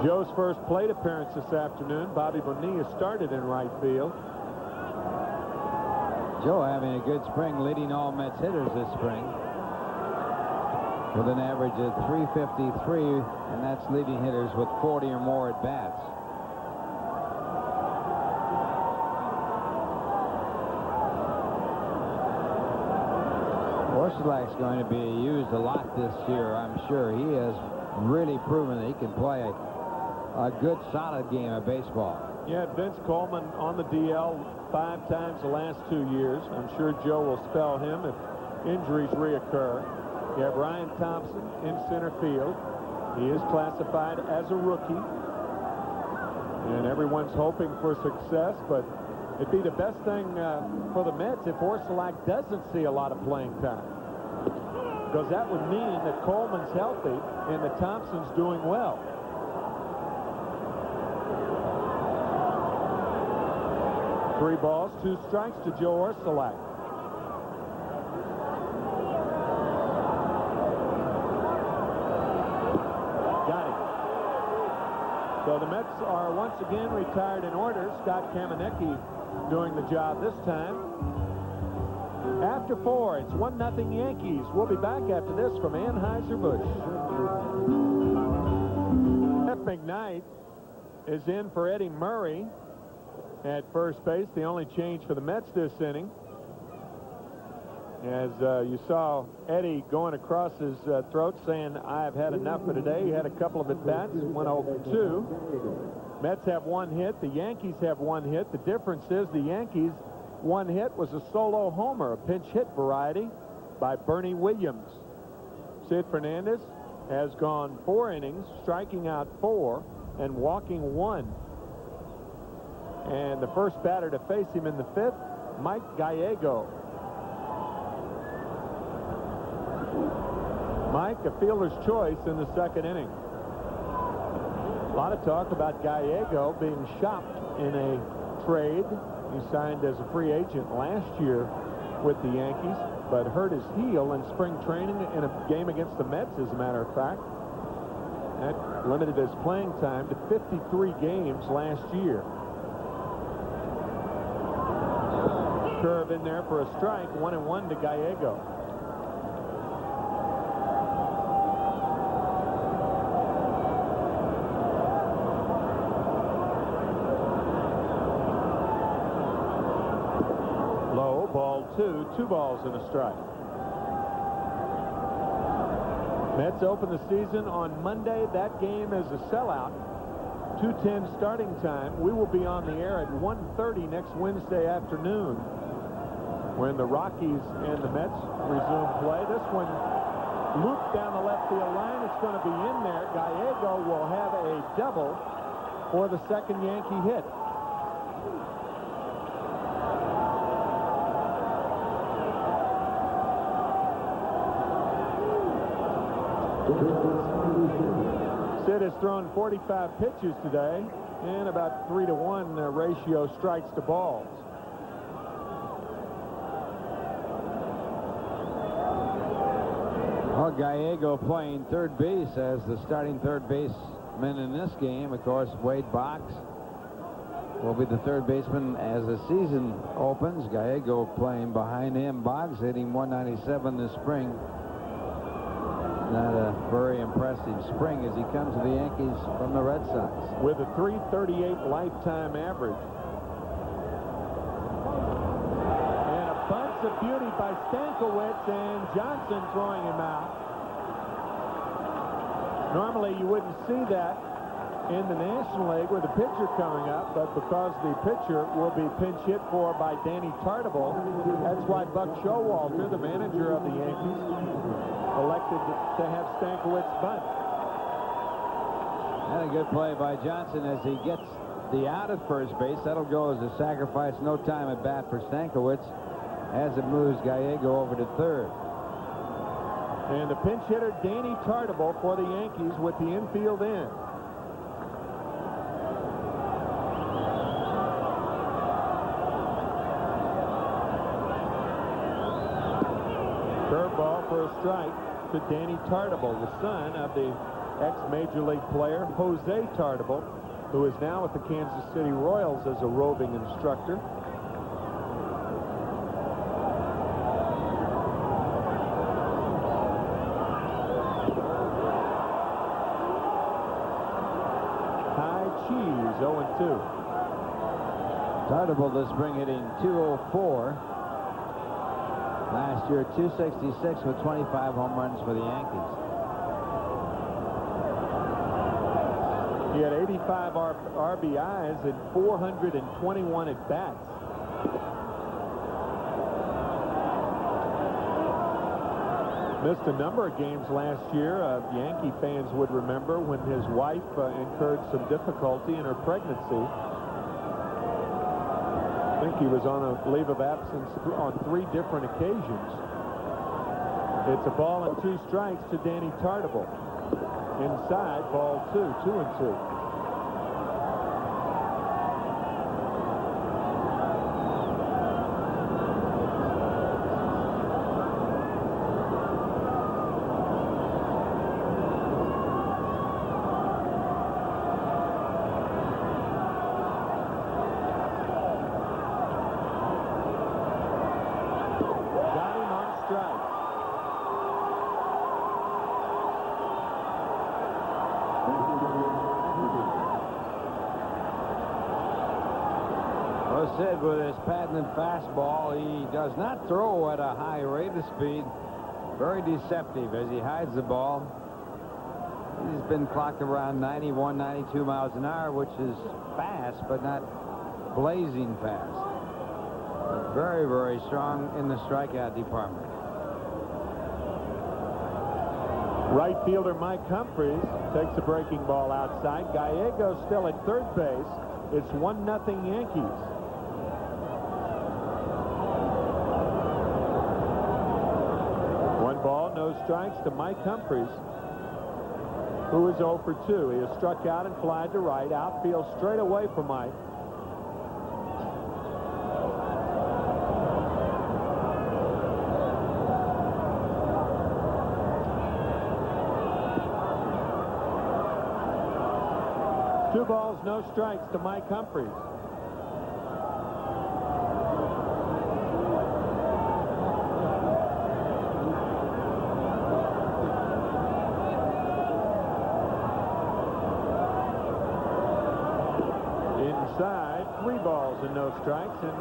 Joe's first plate appearance this afternoon. Bobby Bonilla started in right field. Joe having a good spring, leading all Mets hitters this spring with an average of 353, and that's leading hitters with 40 or more at bats. Orsulak's going to be used a lot this year, I'm sure. He has really proven that he can play a good, solid game of baseball. Yeah, Vince Coleman on the DL 5 times the last 2 years. I'm sure Joe will spell him if injuries reoccur. You have Ryan Thompson in center field. He is classified as a rookie. And everyone's hoping for success, but it'd be the best thing for the Mets if Orsulak doesn't see a lot of playing time. Because that would mean that Coleman's healthy and that Thompson's doing well. Three balls, 2 strikes to Joe Orsulak. Got him. So the Mets are once again retired in order. Scott Kamenecki doing the job this time. After 4, it's 1-0 Yankees. We'll be back after this from Anheuser-Busch. Jeff McKnight is in for Eddie Murray at first base. The only change for the Mets this inning. As you saw Eddie going across his throat saying, "I've had enough for today." He had a couple of at-bats, went 0-2. Mets have 1 hit. The Yankees have 1 hit. The difference is the Yankees' 1 hit was a solo homer, a pinch hit variety by Bernie Williams. Sid Fernandez has gone 4 innings, striking out 4 and walking 1. And the first batter to face him in the 5th, Mike Gallego. Mike, a fielder's choice in the 2nd inning. A lot of talk about Gallego being shopped in a trade. He signed as a free agent last year with the Yankees, but hurt his heel in spring training in a game against the Mets, as a matter of fact. That limited his playing time to 53 games last year. Curve in there for a strike, 1-1 to Gallego. Low, ball 2, 2 balls and a strike. Mets open the season on Monday. That game is a sellout. 2:10 starting time. We will be on the air at 1:30 next Wednesday afternoon when the Rockies and the Mets resume play. This one looped down the left field line. It's going to be in there. Gallego will have a double for the 2nd Yankee hit. Sid has thrown 45 pitches today and about 3-to-1 ratio strikes to balls. Well, Gallego playing third base as the starting third baseman in this game. Of course, Wade Boggs will be the third baseman as the season opens. Gallego playing behind him. Boggs hitting 197 this spring. Not a very impressive spring as he comes to the Yankees from the Red Sox. With a 338 lifetime average. And a bunch of beauty by Stankiewicz, and Johnson throwing him out. Normally you wouldn't see that in the National League with the pitcher coming up, but because the pitcher will be pinch hit for by Danny Tartabull, that's why Buck Showalter, the manager of the Yankees, elected to have Stankiewicz bunt. And a good play by Johnson as he gets the out at first base. That'll go as a sacrifice. No time at bat for Stankiewicz. as it moves Gallego over to third. And the pinch hitter, Danny Tartabull, for the Yankees with the infield in. Curveball for a strike to Danny Tartabull, the son of the ex-Major League player Jose Tartabull, who is now with the Kansas City Royals as a roving instructor. High cheese, 0-2. Tartabull this spring hitting .204. Last year, .266 with 25 home runs for the Yankees. He had 85 RBIs and 421 at-bats. Missed a number of games last year. Yankee fans would remember when his wife incurred some difficulty in her pregnancy. I think he was on a leave of absence on 3 different occasions. It's a ball and 2 strikes to Danny Tartabull. Inside, ball 2, 2-2. Got him on strike. Well, Sid, with his patented fastball, he does not throw at a high rate of speed. Very deceptive as he hides the ball. He's been clocked around 91, 92 miles an hour, which is fast, but not blazing fast. Very, very strong in the strikeout department. Right fielder Mike Humphries takes a breaking ball outside. Gallego still at third base. It's 1-0 Yankees. One ball, no strikes to Mike Humphries, who is 0 for 2. He has struck out and flied to right. Outfield straight away for Mike. Two balls, no strikes to Mike Humphries. Inside, 3 balls and no strikes, and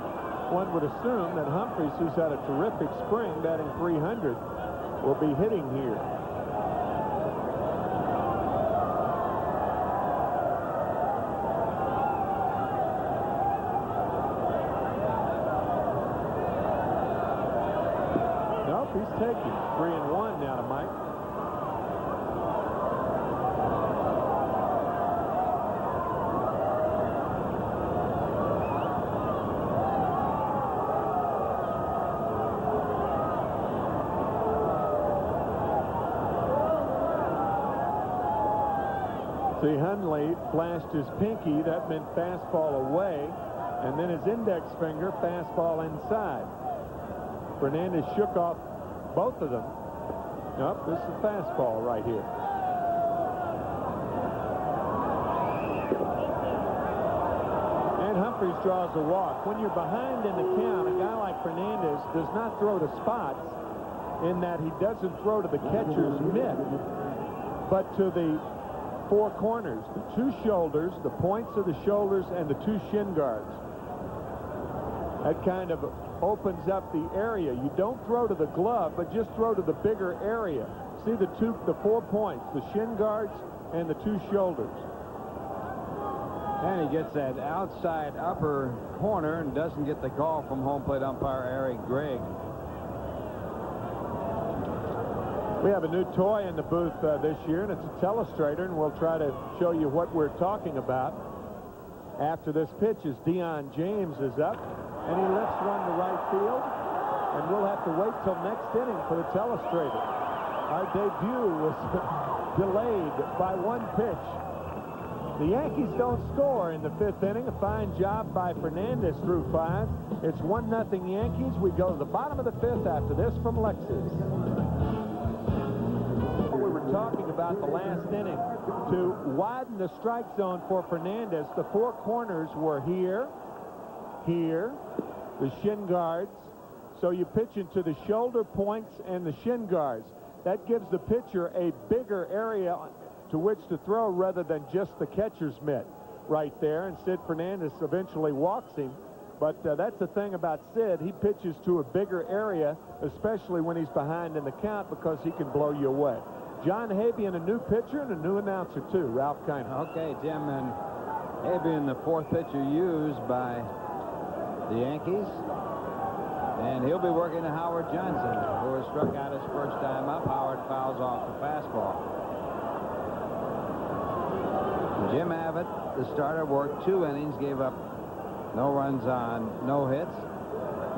one would assume that Humphries, who's had a terrific spring, batting .300, will be hitting here. Nope, he's taking 3-1 now to Mike. See, Hundley flashed his pinky. That meant fastball away. And then his index finger, fastball inside. Fernandez shook off both of them. Nope, this is a fastball right here. And Humphries draws a walk. When you're behind in the count, a guy like Fernandez does not throw to spots in that he doesn't throw to the catcher's mitt, but to the 4 corners, the 2 shoulders, the points of the shoulders, and the 2 shin guards. That kind of opens up the area. You don't throw to the glove, but just throw to the bigger area. See the 4 points, the shin guards and the 2 shoulders. And he gets that outside upper corner and doesn't get the call from home plate umpire Eric Gregg. We have a new toy in the booth this year, and it's a telestrator, and we'll try to show you what we're talking about after this pitch as Deion James is up, and he lifts one to right field. and we'll have to wait till next inning for the telestrator. Our debut was delayed by one pitch. The Yankees don't score in the 5th inning. A fine job by Fernandez through 5. It's 1-0 Yankees. We go to the bottom of the 5th after this from Lexus. We were talking about the last inning. To widen the strike zone for Fernandez, the 4 corners were here, the shin guards. So you pitch into the shoulder points and the shin guards. That gives the pitcher a bigger area to which to throw rather than just the catcher's mitt right there. And Sid Fernandez eventually walks him. But that's the thing about Sid. He pitches to a bigger area, especially when he's behind in the count, because he can blow you away. John Habian, a new pitcher and a new announcer, too. Ralph Kiner. Okay, Jim, and Habian, the 4th pitcher used by the Yankees. And he'll be working to Howard Johnson, who has struck out his first time up. Howard fouls off the fastball. Jim Abbott, the starter, worked 2 innings, gave up no runs on no hits.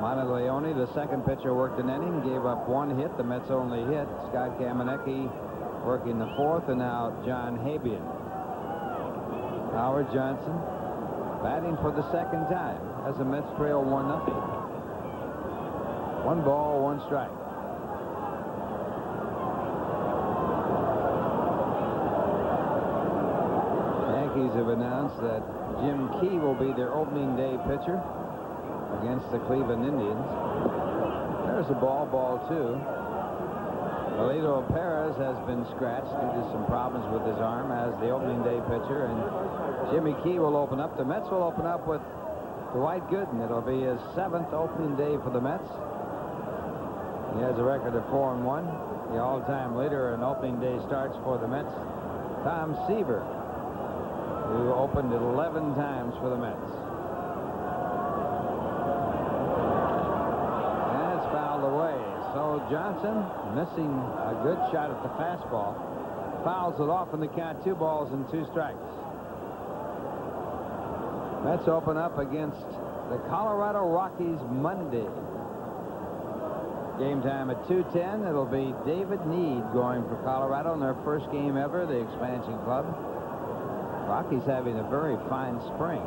Monteleone, the second pitcher, worked an inning, gave up 1 hit. The Mets only hit. Scott Kamenecki working the 4th, and now John Habian. Howard Johnson batting for the 2nd time as the Mets trail 1-0. 1 ball, 1 strike. Yankees have announced that Jim Key will be their opening day pitcher against the Cleveland Indians. There's a ball 2. Alito Perez has been scratched due to some problems with his arm as the opening day pitcher, and Jimmy Key will open up. The Mets will open up with Dwight Gooden. It'll be his 7th opening day for the Mets. He has a record of 4-1. The all-time leader in opening day starts for the Mets, Tom Seaver, who opened 11 times for the Mets. And it's fouled away. So Johnson, missing a good shot at the fastball, fouls it off in the count. 2 balls and 2 strikes. Mets open up against the Colorado Rockies Monday. Game time at 2:10. It'll be David Need going for Colorado in their first game ever, the expansion club. Rockies having a very fine spring.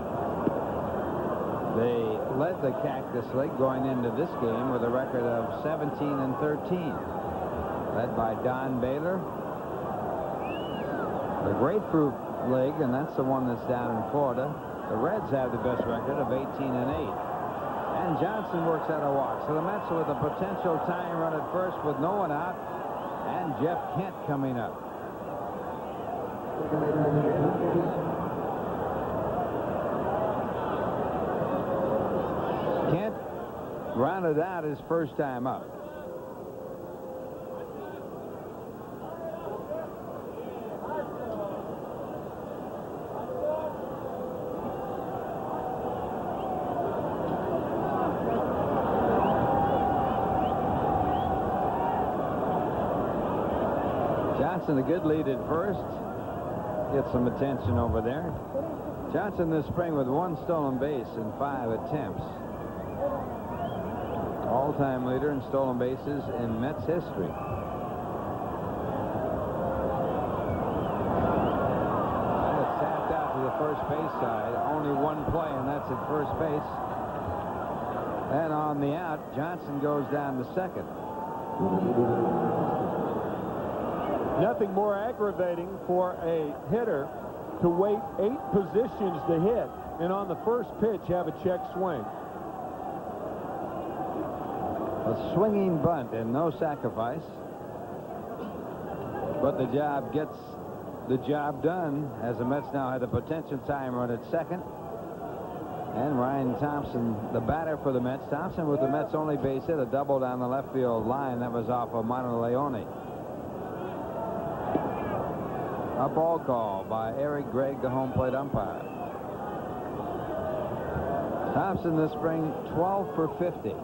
They led the Cactus League going into this game with a record of 17-13. Led by Don Baylor. The Grapefruit League, and that's the one that's down in Florida. The Reds have the best record of 18-8. And Johnson works out a walk. So the Mets with a potential tying run at first with no one out. And Jeff Kent coming up. Kent rounded out his first time up. Johnson, a good lead at first. Get some attention over there. Johnson this spring with 1 stolen base in 5 attempts. All-time leader in stolen bases in Mets history. And it's tapped out to the first base side. Only 1 play, and that's at first base. And on the out, Johnson goes down to second. Nothing more aggravating for a hitter to wait 8 positions to hit and on the first pitch have a check swing. A swinging bunt and no sacrifice. But the job gets the job done as the Mets now have the potential time run at second. And Ryan Thompson, the batter for the Mets. Thompson with the Mets' only base hit, a double down the left field line that was off of Monteleone. A ball call by Eric Gregg, the home plate umpire. Thompson this spring 12 for 50.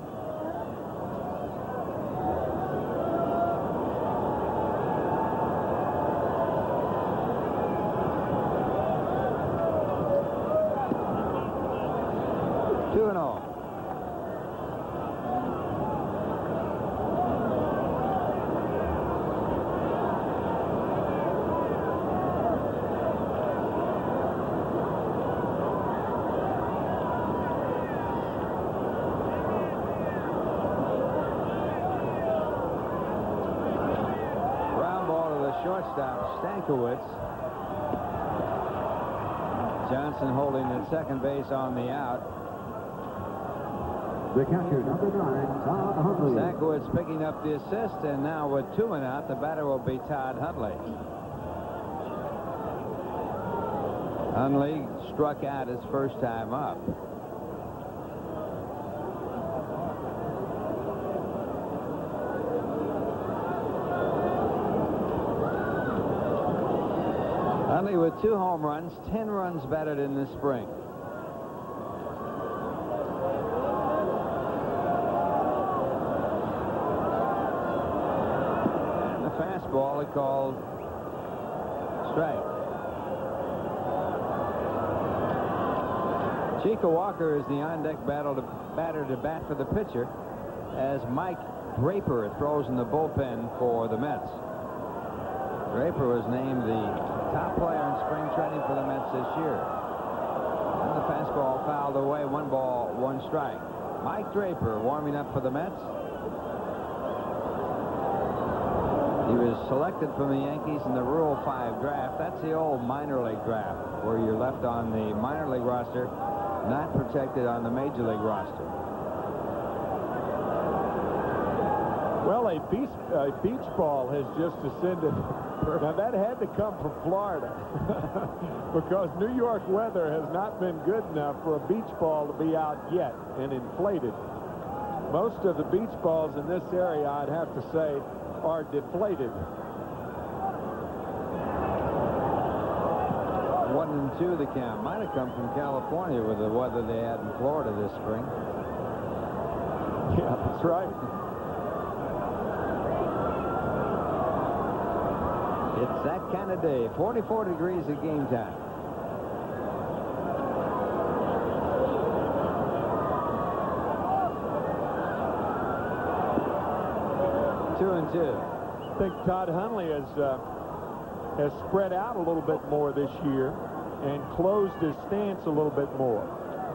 shortstop, Stankiewicz. Johnson holding at second base on the out. The catcher, number 9, Todd Hundley. Stankiewicz picking up the assist, and now with 2 men out, the batter will be Todd Hundley. Hundley struck out his first time up. Hundley with 2 home runs, 10 runs batted in the spring. And the fastball he called strike. Chico Walker is the on-deck batter to bat for the pitcher as Mike Draper throws in the bullpen for the Mets. Draper was named the top player in spring training for the Mets this year. And the fastball fouled away, 1 ball, 1 strike. Mike Draper warming up for the Mets. He was selected from the Yankees in the Rule 5 draft. That's the old minor league draft, where you're left on the minor league roster, not protected on the major league roster. Well, a beach ball has just descended. Now, that had to come from Florida because New York weather has not been good enough for a beach ball to be out yet and inflated. Most of the beach balls in this area, I'd have to say, are deflated. 1-2 the count. Might have come from California with the weather they had in Florida this spring. Yeah, that's right. It's that kind of day. 44 degrees at game time. Two and two. I think Todd Hundley has spread out a little bit more this year and closed his stance a little bit more.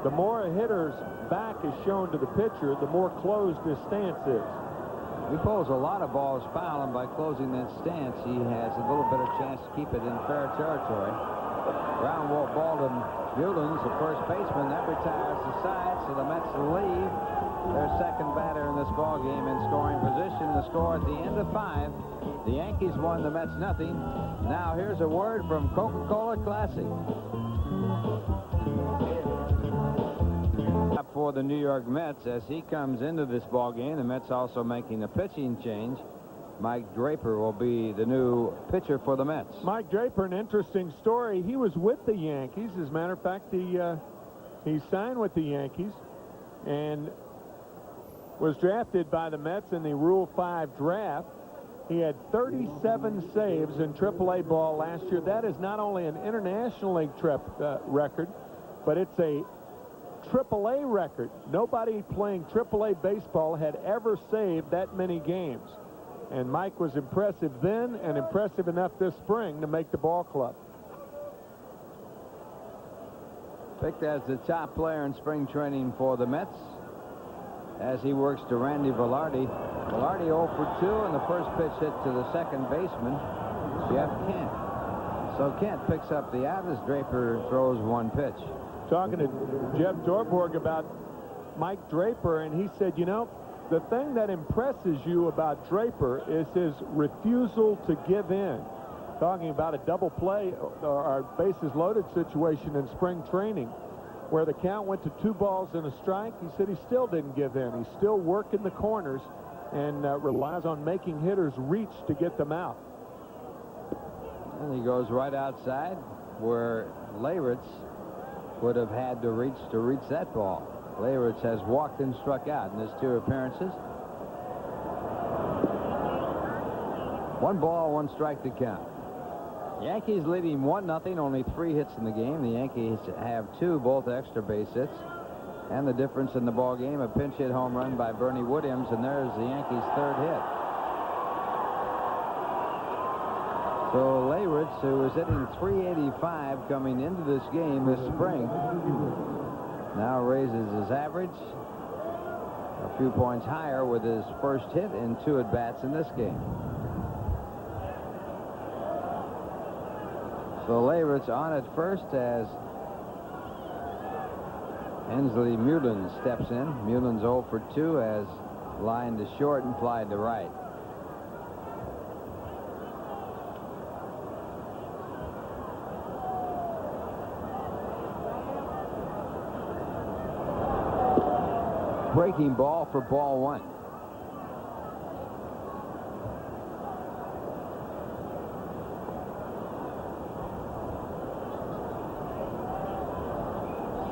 The more a hitter's back is shown to the pitcher, the more closed his stance is. He pulls a lot of balls foul, and by closing that stance, he has a little better chance to keep it in fair territory. Ground ball to Mullins, the first baseman. That retires the side, so the Mets leave their second batter in this ball game in scoring position. The score at the end of 5. The Yankees won, the Mets nothing. Now here's a word from Coca-Cola Classic. For the New York Mets as he comes into this ball game. The Mets also making a pitching change. Mike Draper will be the new pitcher for the Mets. Mike Draper, an interesting story. He was with the Yankees. As a matter of fact, he signed with the Yankees and was drafted by the Mets in the Rule 5 draft. He had 37 saves in AAA ball last year. That is not only an International League record, but it's a AAA record. Nobody playing AAA baseball had ever saved that many games. And Mike was impressive then and impressive enough this spring to make the ball club. Picked as the top player in spring training for the Mets as he works to Randy Velarde. Velarde 0 for 2, and the first pitch hit to the second baseman, Jeff Kent. So Kent picks up the out as Draper throws 1 pitch. Talking to Jeff Dorborg about Mike Draper, and he said, you know, the thing that impresses you about Draper is his refusal to give in. Talking about a double play or bases loaded situation in spring training where the count went to 2 balls and a strike. He said he still didn't give in. He's still working the corners and relies on making hitters reach to get them out. And he goes right outside where Leyritz would have had to reach that ball. Leyritz has walked and struck out in his 2 appearances. 1 ball, 1 strike to count. Yankees leading 1-0, only 3 hits in the game. The Yankees have 2, both extra base hits. And the difference in the ball game, a pinch hit home run by Bernie Williams, and there's the Yankees' 3rd hit. So Leyritz, who was hitting .385 coming into this game this spring, now raises his average a few points higher with his first hit in 2 at-bats in this game. So Leyritz on at first as Hensley Mullen steps in. Mullen's 0 for 2 as line to short and fly to right. Breaking ball for ball 1.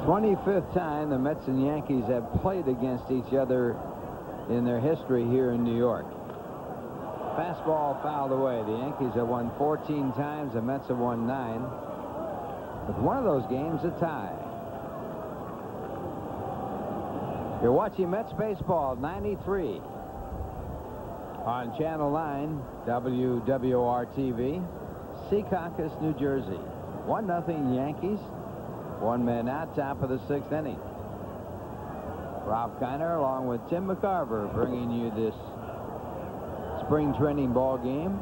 The 25th time the Mets and Yankees have played against each other in their history here in New York. Fastball fouled away. The Yankees have won 14 times. The Mets have won 9. With one of those games a tie. You're watching Mets baseball 93 on Channel 9 WWR-TV, Secaucus, New Jersey. 1-0 Yankees. 1 man out, top of the 6th inning. Ralph Kiner along with Tim McCarver bringing you this spring training ball game.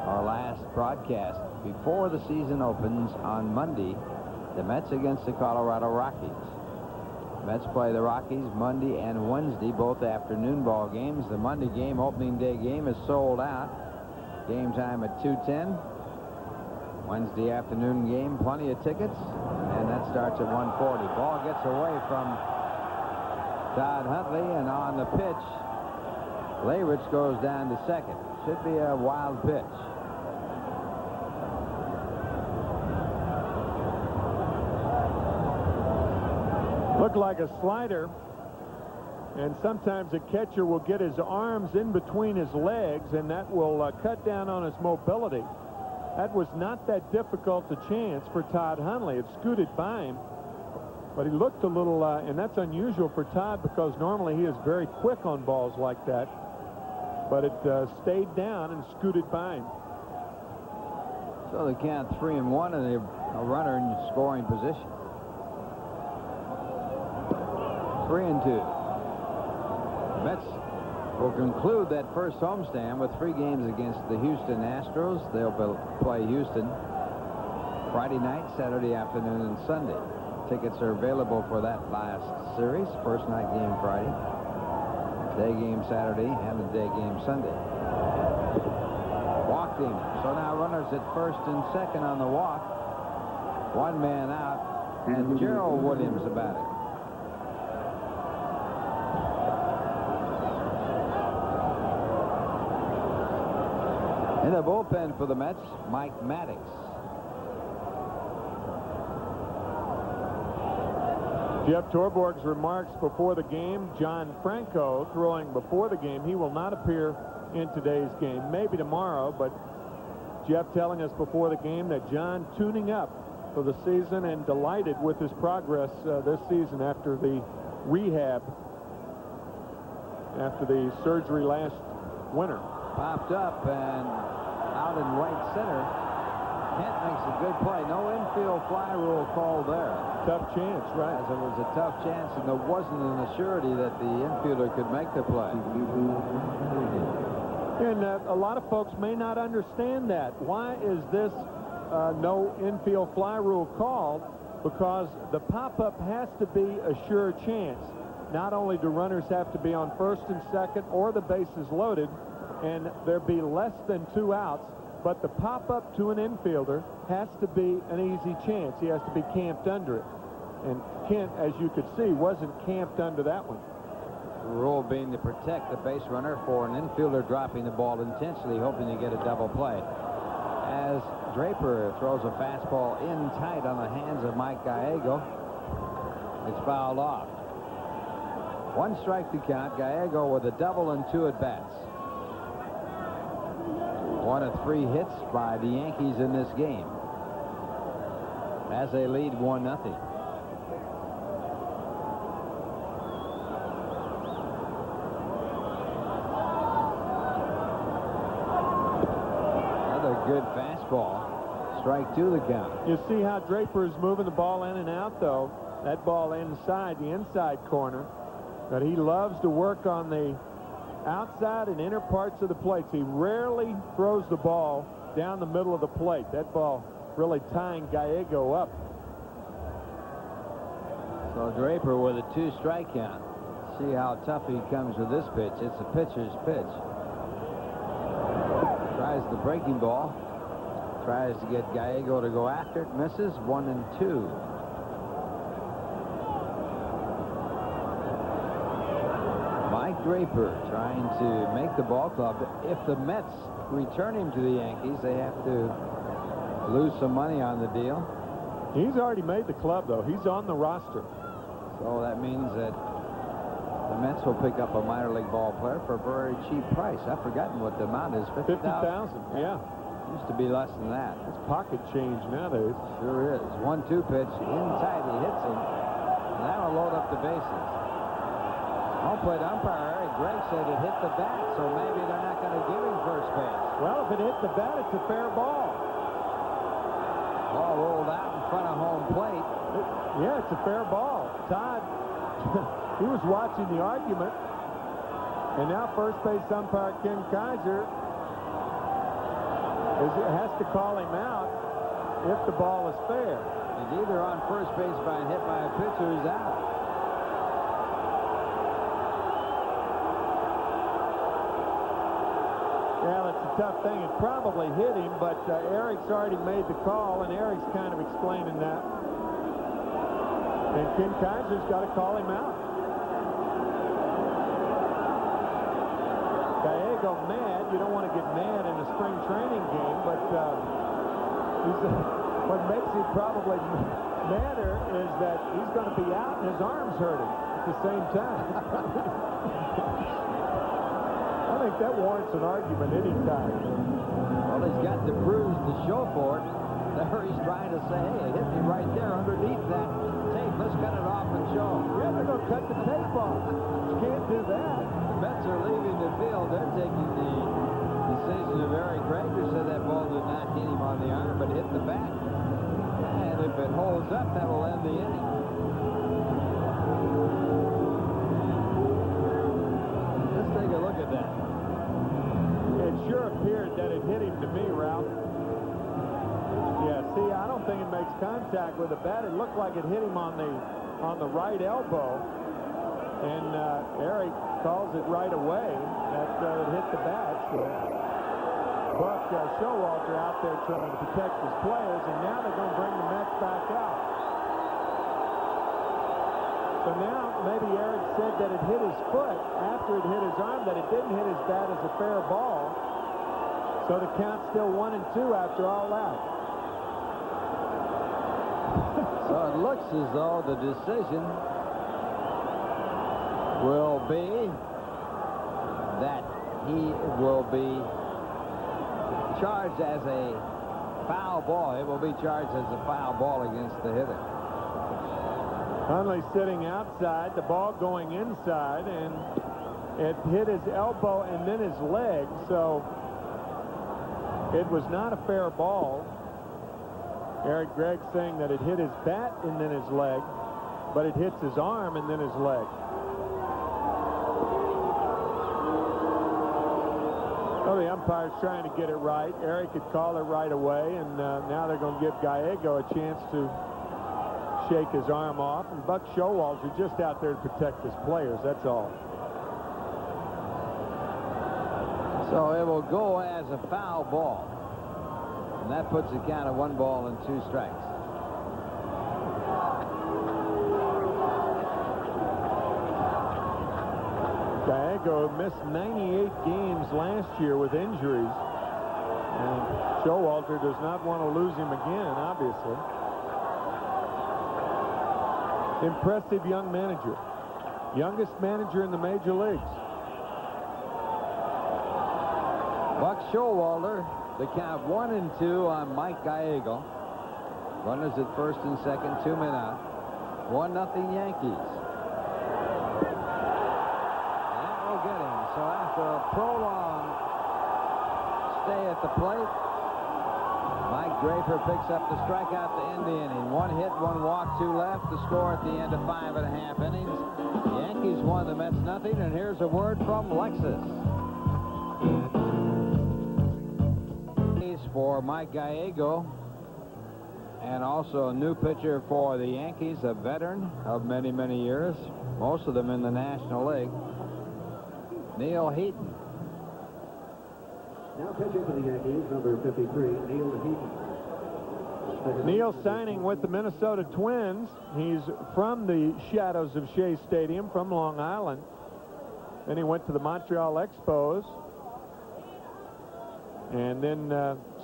Our last broadcast before the season opens on Monday. The Mets against the Colorado Rockies. Mets play the Rockies Monday and Wednesday, both afternoon ball games. The Monday game, opening day game, is sold out. Game time at 2:10. Wednesday afternoon game, plenty of tickets, and that starts at 1:40. Ball gets away from Todd Huntley, and on the pitch, Leyritz goes down to second. Should be a wild pitch. Looked like a slider, and sometimes a catcher will get his arms in between his legs, and that will cut down on his mobility. That was not that difficult a chance for Todd Huntley. It scooted by him, but he looked a little, and that's unusual for Todd because normally he is very quick on balls like that. But it stayed down and scooted by him. So they count 3-1, and a runner in scoring position. 3-2. Mets will conclude that first homestand with 3 games against the Houston Astros. They'll play Houston Friday night, Saturday afternoon, and Sunday. Tickets are available for that last series. First night game Friday, day game Saturday, and a day game Sunday. Walked him. So now runners at first and second on the walk. 1 man out, and Gerald Williams about it. In the bullpen for the Mets, Mike Maddox. Jeff Torborg's remarks before the game. John Franco throwing before the game. He will not appear in today's game. Maybe tomorrow, but Jeff telling us before the game that John tuning up for the season and delighted with his progress this season after the rehab, after the surgery last winter. Popped up and out in right center. Kent makes a good play. No infield fly rule called there. Tough chance, right? As it was a tough chance, and there wasn't an assurity that the infielder could make the play. And a lot of folks may not understand that. Why is this no infield fly rule called? Because the pop-up has to be a sure chance. Not only do runners have to be on first and second or the bases loaded, and there be less than 2 outs, but the pop-up to an infielder has to be an easy chance. He has to be camped under it. And Kent, as you could see, wasn't camped under that one. The rule being to protect the base runner for an infielder dropping the ball intentionally, hoping to get a double play. As Draper throws a fastball in tight on the hands of Mike Gallego, it's fouled off. 1 strike to count. Gallego with a double and 2 at-bats. 1 of 3 hits by the Yankees in this game as they lead 1-0. Another good fastball. Strike 2 the count. You see how Draper is moving the ball in and out, though. That ball inside the inside corner. But he loves to work on the outside and inner parts of the plates. He rarely throws the ball down the middle of the plate. That ball really tying Gallego up. So Draper with a 2-strike count. See how tough he comes with this pitch. It's a pitcher's pitch. Tries the breaking ball. Tries to get Gallego to go after it. Misses. 1-2. Mike Draper trying to make the ball club. If the Mets return him to the Yankees, they have to lose some money on the deal. He's already made the club, though. He's on the roster. So that means that the Mets will pick up a minor league ball player for a very cheap price. I've forgotten what the amount is. $50,000. Yeah. Used to be less than that. It's pocket change nowadays. Sure is. 1-2 pitch. In tight. He hits him. And that'll load up the bases. Home plate umpire Eric Gregg said it hit the bat, so maybe they're not going to give him first base. Well, if it hit the bat, it's a fair ball. Ball rolled out in front of home plate. Yeah, it's a fair ball. Todd, he was watching the argument, and now first base umpire Ken Kaiser has to call him out if the ball is fair. He's either on first base by a hit by a pitcher who's out. Yeah, it's a tough thing. It probably hit him, but Eric's already made the call, and Eric's kind of explaining that. And Ken Kaiser's got to call him out. Gallego mad. You don't want to get mad in a spring training game, but what makes it probably madder is that he's going to be out and his arm's hurting at the same time. I think that warrants an argument anytime. Well, he's got the bruise to show for it. There he's trying to say, hey, it hit me right there underneath that tape. Let's cut it off and show. Yeah, they're going to cut the tape off. You can't do that. The Mets are leaving the field. They're taking the decision of Eric Gregg, who said that ball did not hit him on the arm, but hit the bat. And if it holds up, that will end the inning. Let's take a look at that. It sure appeared that it hit him to me, Ralph. Yeah, see, I don't think it makes contact with the bat. It looked like it hit him on the right elbow. And Eric calls it right away that it hit the bat. So Buck Showalter out there trying to protect his players, and now they're going to bring the Mets back out. So now maybe Eric said that it hit his foot after it hit his arm, that it didn't hit his bat as a fair ball. So the count's still 1-2 after all that. So it looks as though the decision will be that he will be charged as a foul ball. It will be charged as a foul ball against the hitter. Hundley sitting outside, the ball going inside, and it hit his elbow and then his leg, so it was not a fair ball. Eric Gregg saying that it hit his bat and then his leg, but it hits his arm and then his leg. So the umpire's trying to get it right. Eric could call it right away, and now they're going to give Gallego a chance to shake his arm off. And Buck Showalter just out there to protect his players, that's all. So it will go as a foul ball. And that puts the count of 1 ball and 2 strikes. Gallego missed 98 games last year with injuries. And Showalter does not want to lose him again, obviously. Impressive young manager. Youngest manager in the major leagues. Buck Showalter, the count 1-2 on Mike Gallego. Runners at first and second, 2 men out. 1-0 Yankees. That will get him. So after a prolonged stay at the plate, Mike Draper picks up the strikeout to end the inning. 1 hit, 1 walk, 2 left. The score at the end of 5.5 innings. The Yankees won, the Mets nothing. And here's a word from Lexus. For Mike Gallego, And also a new pitcher for the Yankees, a veteran of many, many years, most of them in the National League, Neil Heaton. Now pitching for the Yankees, number 53, Neil Heaton. Neil signing with the Minnesota Twins. He's from the shadows of Shea Stadium, from Long Island. Then he went to the Montreal Expos. And then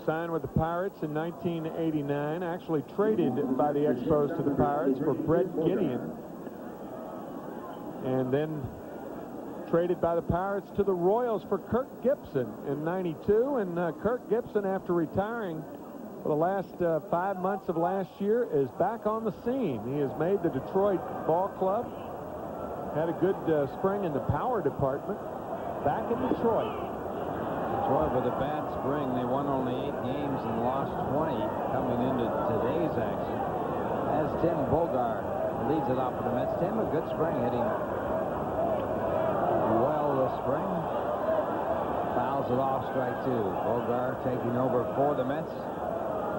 signed with the Pirates in 1989. Actually traded by the Expos to the Pirates for Brett Gideon. And then traded by the Pirates to the Royals for Kirk Gibson in 92. And Kirk Gibson, after retiring for the last 5 months of last year, is back on the scene. He has made the Detroit Ball Club. Had a good spring in the power department. Back in Detroit. Detroit with a bad spring. They won only 8 games and lost 20 coming into today's action. As Tim Bogart leads it off for the Mets. Tim, a good spring, hitting well this spring. Fouls it off, strike 2. Bogart taking over for the Mets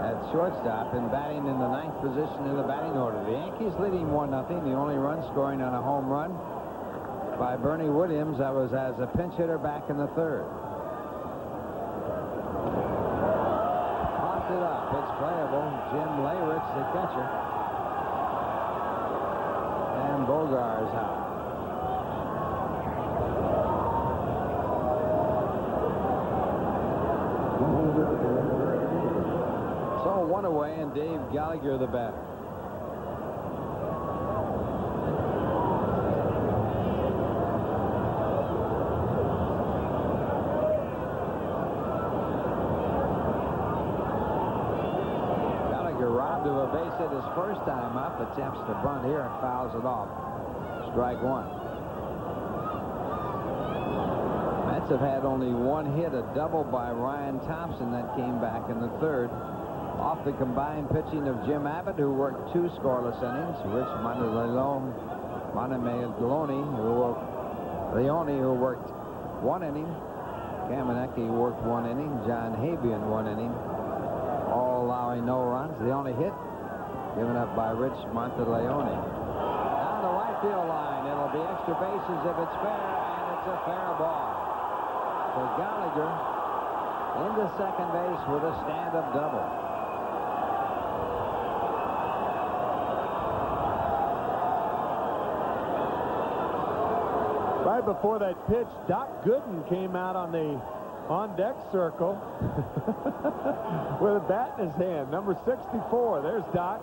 at shortstop and batting in the 9th position in the batting order. The Yankees leading 1-0. The only run scoring on a home run by Bernie Williams. That was as a pinch hitter back in the 3rd. Popped it up. It's playable. Jim Leyrich, the catcher. And Bogart is out. So 1 away, and Dave Gallagher the batter. Gallagher robbed of a base hit his first time up, attempts to bunt here and fouls it off. Strike 1. Mets have had only 1 hit, a double by Ryan Thompson that came back in the 3rd. Off the combined pitching of Jim Abbott, who worked 2 scoreless innings. Rich Montelone, who worked 1 inning. Kamenecki worked 1 inning. John Habian 1 inning. All allowing no runs. The only hit given up by Rich Monteleone. Down the right field line. It'll be extra bases if it's fair, and it's a fair ball. So Gallagher into second base with a stand-up double. Right before that pitch, Doc Gooden came out on the on-deck circle with a bat in his hand. Number 64. There's Doc.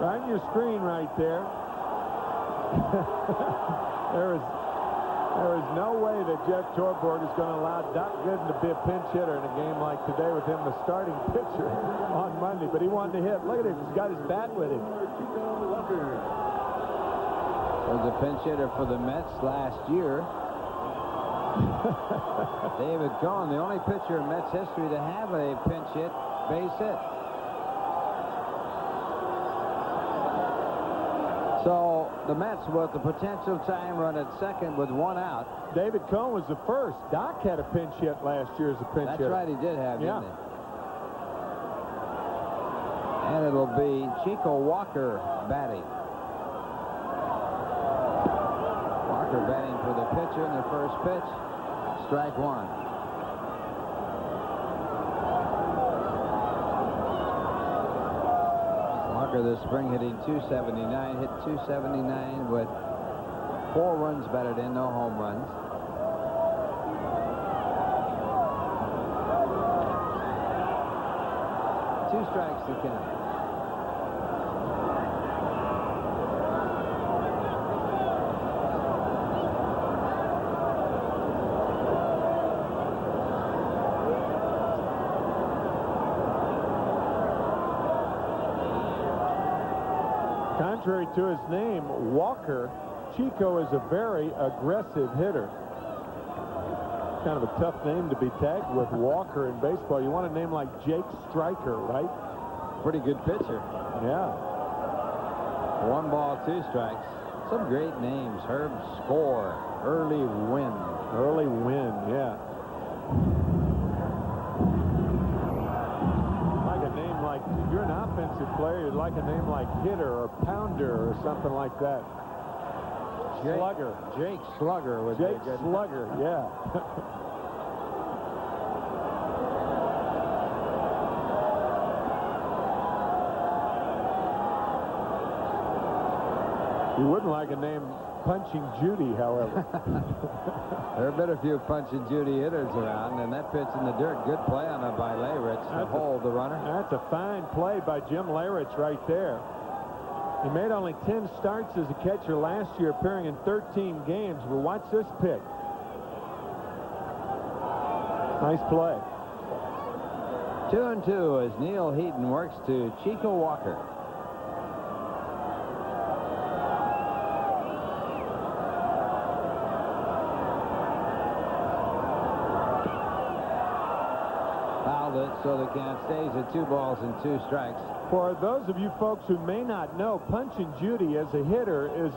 Right on your screen right there. There is no way that Jeff Torborg is going to allow Doc Gooden to be a pinch hitter in a game like today with him the starting pitcher on Monday. But he wanted to hit. Look at him. He's got his bat with him. Was a pinch hitter for the Mets last year. David Cohn, the only pitcher in Mets history to have a pinch hit base hit. So the Mets with the potential time run at second with 1 out. David Cohn was the first. Doc had a pinch hit last year as a pinch hitter. That's right, he did have, yeah. didn't he? And it'll be Chico Walker batting. Walker batting for the pitcher in the first pitch. Strike 1. Walker this spring hitting .279, hit .279 with 4 runs batted in, no home runs. Two strikes to count. Contrary to his name, Walker, Chico is a very aggressive hitter. Kind of a tough name to be tagged with, Walker, in baseball. You want a name like Jake Stryker, right? Pretty good pitcher. Yeah. 1 ball, 2 strikes. Some great names. Herb Score, Early Win. Early Win, yeah. Like a name like like, you're an offensive player, you'd like a name like Hitter or Pounder or something like that. Slugger. Jake Slugger would Jake be a good. Slugger, yeah. You wouldn't like a name Punching Judy, however. There have been a few Punching Judy hitters around, and that pitch in the dirt, good play on it by Layrich to hold the runner. That's a fine play by Jim Layrich right there. He made only 10 starts as a catcher last year, appearing in 13 games. But watch this pick. Nice play. 2-2 as Neil Heaton works to Chico Walker. Fouled it, so the count stays at 2 balls and 2 strikes. For those of you folks who may not know, Punchin' Judy as a hitter is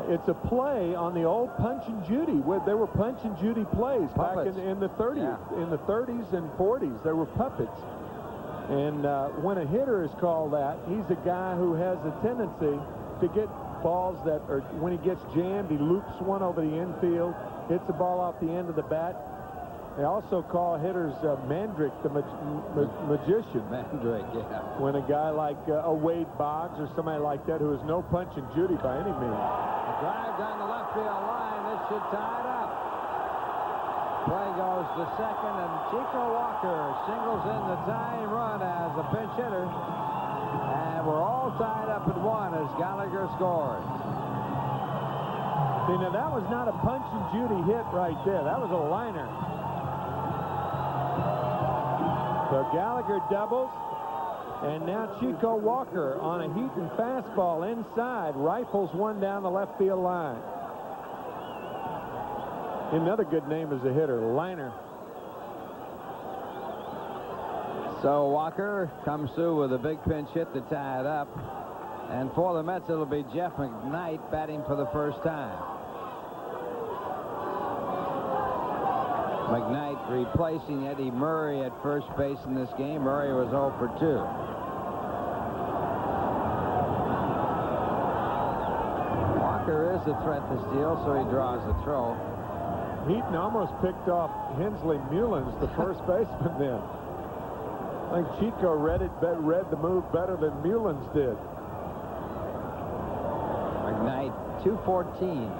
it's a play on the old Punchin' Judy. Where there were Punchin' Judy plays back in the 30s. Yeah. In the 30s and 40s, there were puppets. And when a hitter is called that, he's a guy who has a tendency to get balls that are, when he gets jammed, he loops one over the infield, hits the ball off the end of the bat. They also call hitters Mandrick, the magician. Mandrick, yeah. When a guy like a Wade Boggs or somebody like that who is no Punch and Judy by any means. A drive down the left field line. This should tie it up. Play goes to second, and Chico Walker singles in the tying run as a pinch hitter. And we're all tied up at 1 as Gallagher scores. See, now that was not a Punch and Judy hit right there. That was a liner. So Gallagher doubles, and now Chico Walker on a Heaton fastball inside rifles one down the left field line. Another good name as a hitter, liner. So Walker comes through with a big pinch hit to tie it up. And for the Mets, it'll be Jeff McKnight batting for the first time. McKnight replacing Eddie Murray at first base in this game. Murray was 0 for 2. Walker is a threat to steal, so he draws the throw. Heaton almost picked off Hensley Mullins, the first baseman then. I think Chico read the move better than Mullins did. McKnight, 214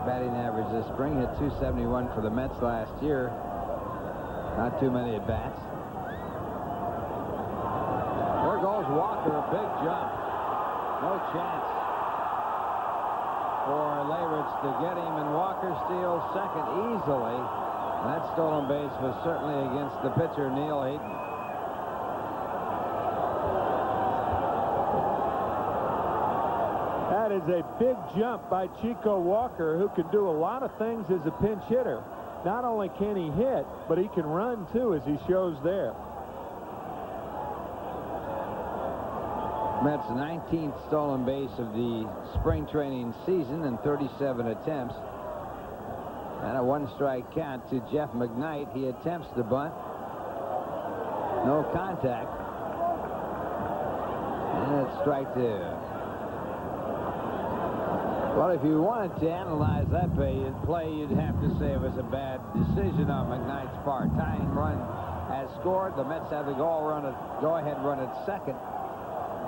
batting average this spring, hit 271 for the Mets last year. Not too many at bats. There goes Walker, a big jump. No chance for Layrich to get him, and Walker steals second easily. And that stolen base was certainly against the pitcher, Neil Heaton. That is a big jump by Chico Walker, who can do a lot of things as a pinch hitter. Not only can he hit, but he can run too, as he shows there. Mets' 19th stolen base of the spring training season in 37 attempts. And a 1-strike count to Jeff McKnight. He attempts the bunt. No contact. And it's strike 2. Well, if you wanted to analyze that play, you'd have to say it was a bad decision on McKnight's part. Tying run has scored. The Mets have the go-ahead run at second,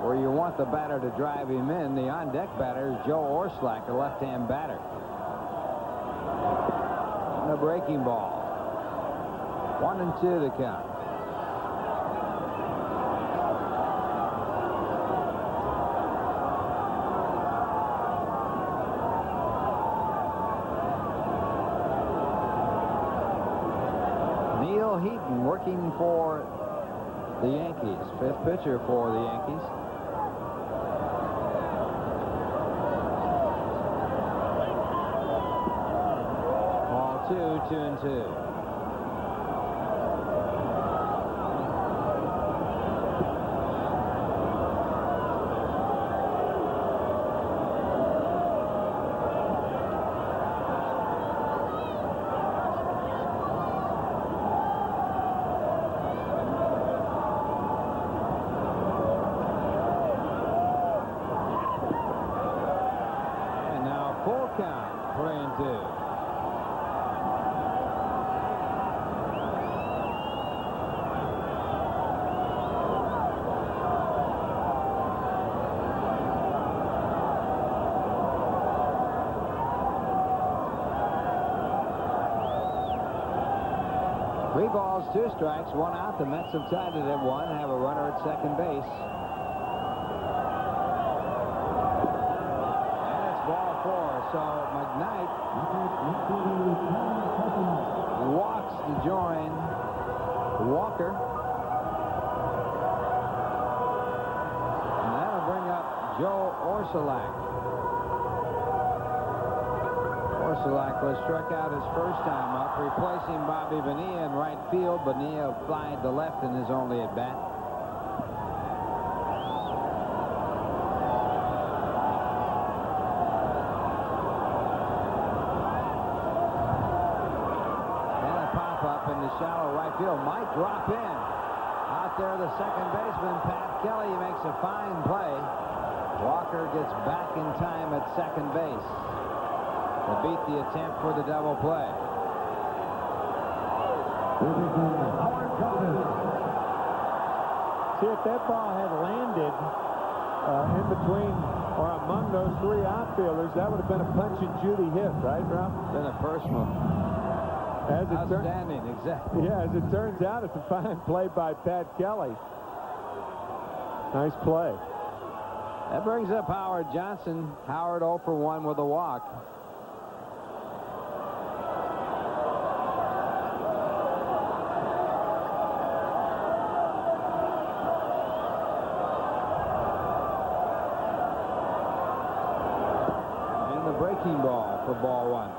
where you want the batter to drive him in. The on-deck batter is Joe Orslack, a left-hand batter. And a breaking ball. 1-2 the count. Neil Heaton working for the Yankees. 5th pitcher for the Yankees. Ball 2, 2-2. 2. Three balls, 2 strikes, 1 out. The Mets have tied it at 1, have a runner at second base. And it's ball 4. So McKnight walks to join Walker. And that'll bring up Joe Orsulak. Orsulak was struck out his first time up, replacing Bobby Bonilla in right field. Bonilla flied to left in his only at bat. And a pop up in the shallow right field might drop in. Out there, the second baseman Pat Kelly makes a fine play. Walker gets back in time at second base to beat the attempt for the double play. See, if that ball had landed in between or among those 3 outfielders, that would have been a Punch and Judy hit, right, Ralph? Been a personal. Outstanding, exactly. Yeah, as it turns out, it's a fine play by Pat Kelly. Nice play. That brings up Howard Johnson. Howard 0 for 1 with a walk. Breaking ball for ball 1.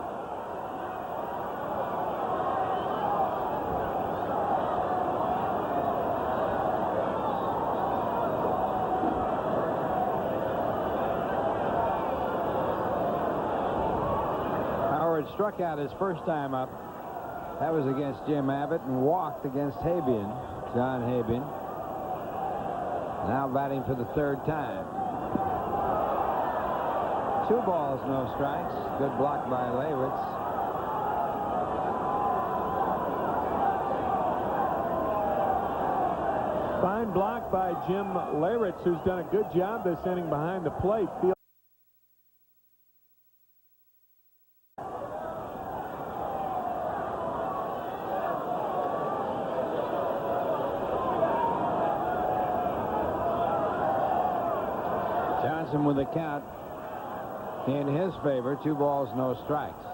Howard struck out his first time up. That was against Jim Abbott, and walked against Habian, John Habian. Now batting for the 3rd time. 2 balls, no strikes. Good block by Leyritz. Fine block by Jim Leyritz, who's done a good job this inning behind the plate. Johnson with the count in his favor. 2 balls, no strikes.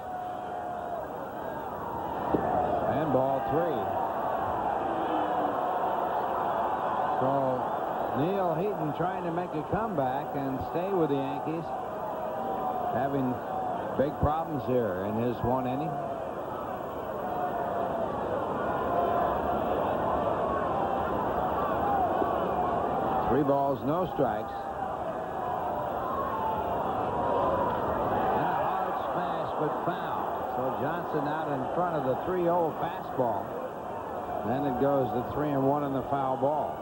And ball 3. So Neil Heaton trying to make a comeback and stay with the Yankees. Having big problems here in his 1 inning. Three balls, no strikes. But foul. So Johnson out in front of the 3-0 fastball. Then it goes to 3-1 on the foul ball.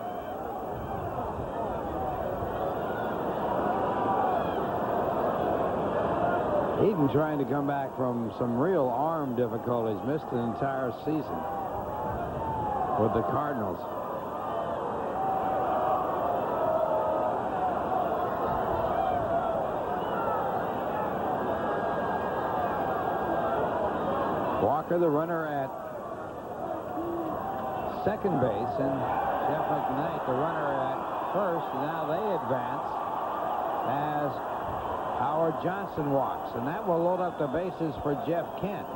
Heaton trying to come back from some real arm difficulties. Missed an entire season with the Cardinals. Walker, the runner at second base, and Jeff McKnight, the runner at first. Now they advance as Howard Johnson walks, and that will load up the bases for Jeff Kent.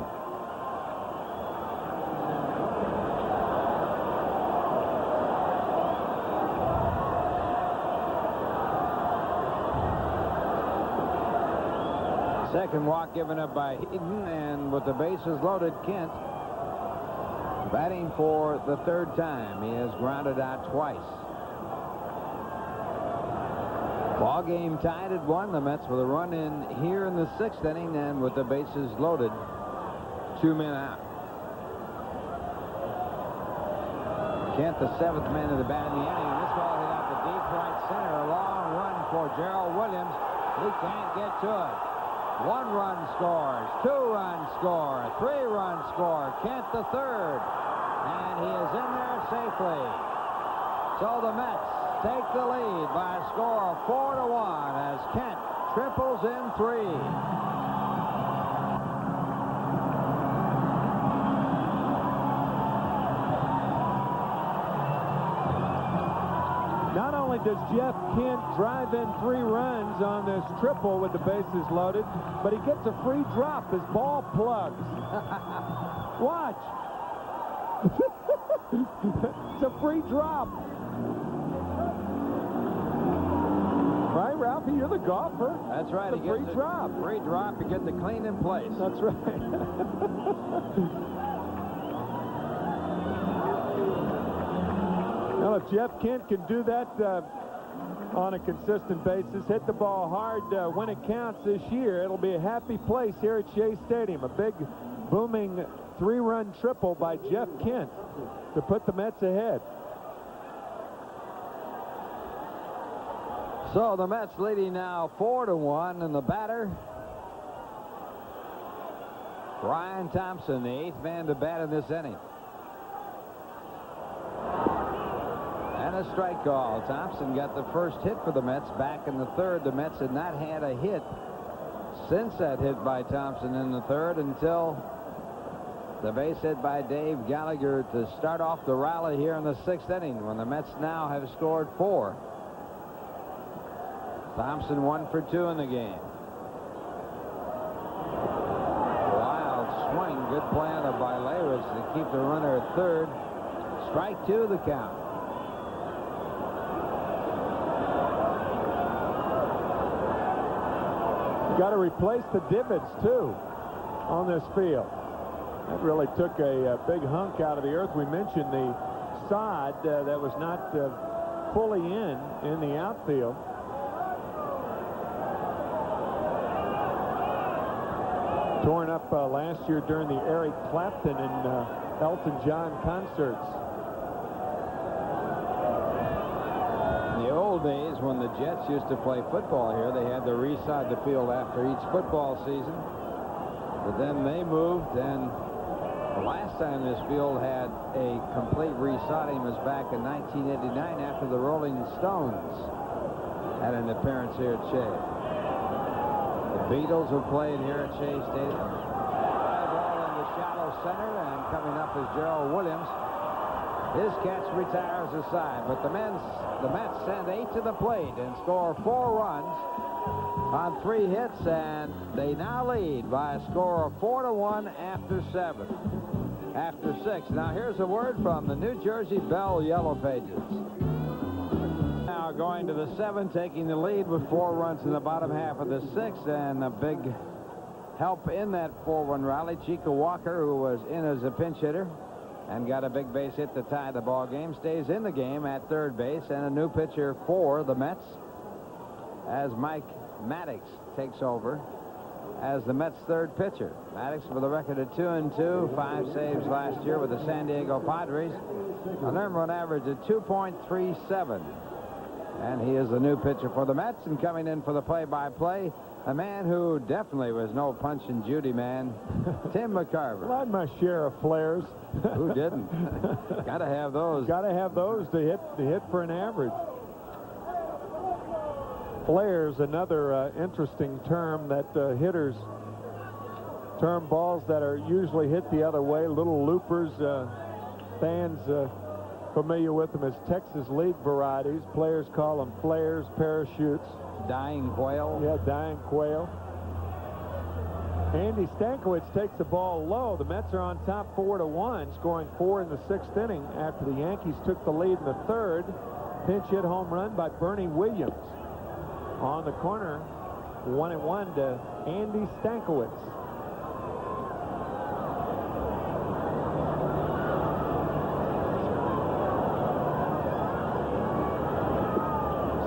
Second walk given up by Heaton, and with the bases loaded, Kent batting for the 3rd time. He has grounded out twice. Ball game tied at 1. The Mets with a run in here in the 6th inning, and with the bases loaded, 2 men out. Kent, the 7th man of the bat in the inning, and this ball hit out to deep right center. A long run for Gerald Williams. He can't get to it. 1-run scores, 2-run score, 3-run score. Kent the third, and he is in there safely. So the Mets take the lead by a score of 4-1 as Kent triples in 3. Not only does Jeff Kent drive in 3 runs on this triple with the bases loaded, but he gets a free drop as ball plugs. Watch. It's a free drop. Right, Ralphie? You're the golfer. That's right. It's a free drop. Free drop. You get the clean in place. That's right. Well, if Jeff Kent can do that on a consistent basis, hit the ball hard when it counts this year, it'll be a happy place here at Shea Stadium. A big, booming 3-run triple by Jeff Kent to put the Mets ahead. So the Mets leading now 4-1, and the batter, Ryan Thompson, the 8th man to bat in this inning. And a strike call. Thompson got the first hit for the Mets back in the third. The Mets had not had a hit since that hit by Thompson in the third until the base hit by Dave Gallagher to start off the rally here in the 6th inning, when the Mets now have scored 4. Thompson 1 for 2 in the game. Wild swing. Good plan by Leyritz to keep the runner at third. Strike 2 the count. Got to replace the divots, too, on this field. That really took a big hunk out of the earth. We mentioned the sod that was not fully in the outfield. Torn up last year during the Eric Clapton and Elton John concerts. In the old days, when the Jets used to play football here, they had to re-sod the field after each football season. But then they moved, and the last time this field had a complete re-sodding was back in 1989 after the Rolling Stones had an appearance here at Shea. The Beatles have played here at Shea Stadium. Fly ball in the shallow center, and coming up is Gerald Williams. His catch retires aside, but the Mets send 8 to the plate and score 4 runs on 3 hits, and they now lead by a score of 4-1 after 6. Now here's a word from the New Jersey Bell Yellow Pages. Now going to the 7th, taking the lead with 4 runs in the bottom half of the 6th, and a big help in that 4-1 rally. Chico Walker, who was in as a pinch hitter and got a big base hit to tie the ball game, stays in the game at third base, and a new pitcher for the Mets as Mike Maddux takes over as the Mets' third pitcher. Maddux with a record of 2-2, 5 saves last year with the San Diego Padres, an earned run average of 2.37. And he is the new pitcher for the Mets, and coming in for the play-by-play, a man who definitely was no Punch and Judy man, Tim McCarver. Well, I had my share of flares. Who didn't? Got to have those. Got to have those to hit for an average. Flares, another interesting term that hitters term balls that are usually hit the other way, little loopers. Fans familiar with them as Texas League varieties. Players call them flares, parachutes. Dying quail. Yeah, dying quail. Andy Stankiewicz takes the ball low. The Mets are on top 4-1, scoring 4 in the 6th inning after the Yankees took the lead in the 3rd. Pinch hit home run by Bernie Williams. On the corner, 1-1 to Andy Stankiewicz.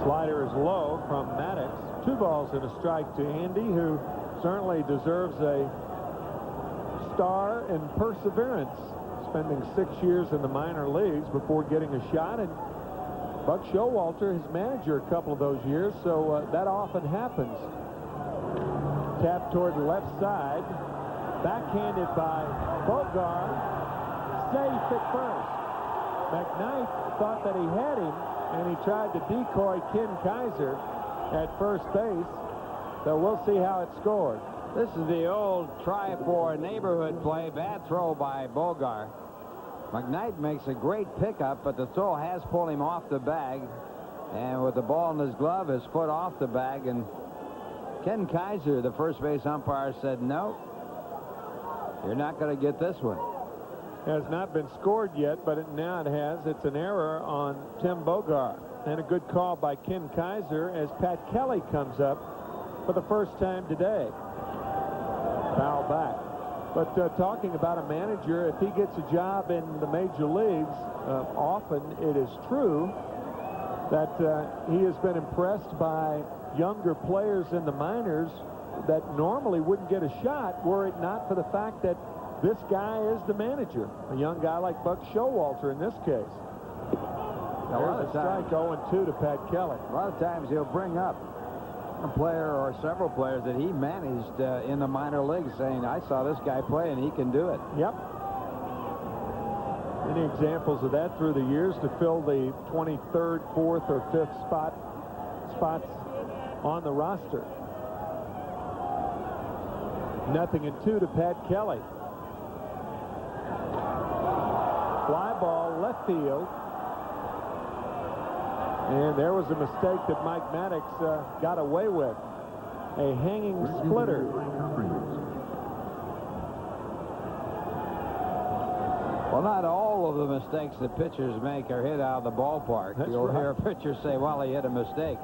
Slider is low from Maddux. 2 balls and a strike to Andy, who certainly deserves a star in perseverance, spending 6 years in the minor leagues before getting a shot. And Buck Showalter, his manager, a couple of those years, so that often happens. Tap toward the left side. Backhanded by Bogart. Safe at first. McKnight thought that he had him, and he tried to decoy Ken Kaiser at first base. So we'll see how it's scored. This is the old try for a neighborhood play. Bad throw by Bogart. McKnight makes a great pickup, but the throw has pulled him off the bag. And with the ball in his glove, his foot off the bag. And Ken Kaiser, the first base umpire, said, no, you're not going to get this one. Has not been scored yet, but now it has. It's an error on Tim Bogart. And a good call by Ken Kaiser as Pat Kelly comes up for the first time today. Foul back. But talking about a manager, if he gets a job in the major leagues, often it is true that he has been impressed by younger players in the minors that normally wouldn't get a shot were it not for the fact that this guy is the manager. A young guy like Buck Showalter in this case. There's a strike 0-2 to Pat Kelly. A lot of times he'll bring up a player or several players that he managed in the minor leagues, saying, I saw this guy play and he can do it. Yep. Any examples of that through the years to fill the 23rd, 4th, or 5th spots on the roster. 0-2 to Pat Kelly. Fly ball left field. And there was a mistake that Mike Maddox got away with. A hanging splitter. Well, not all of the mistakes that pitchers make are hit out of the ballpark. That's You'll right. hear a pitcher say, well, he hit a mistake.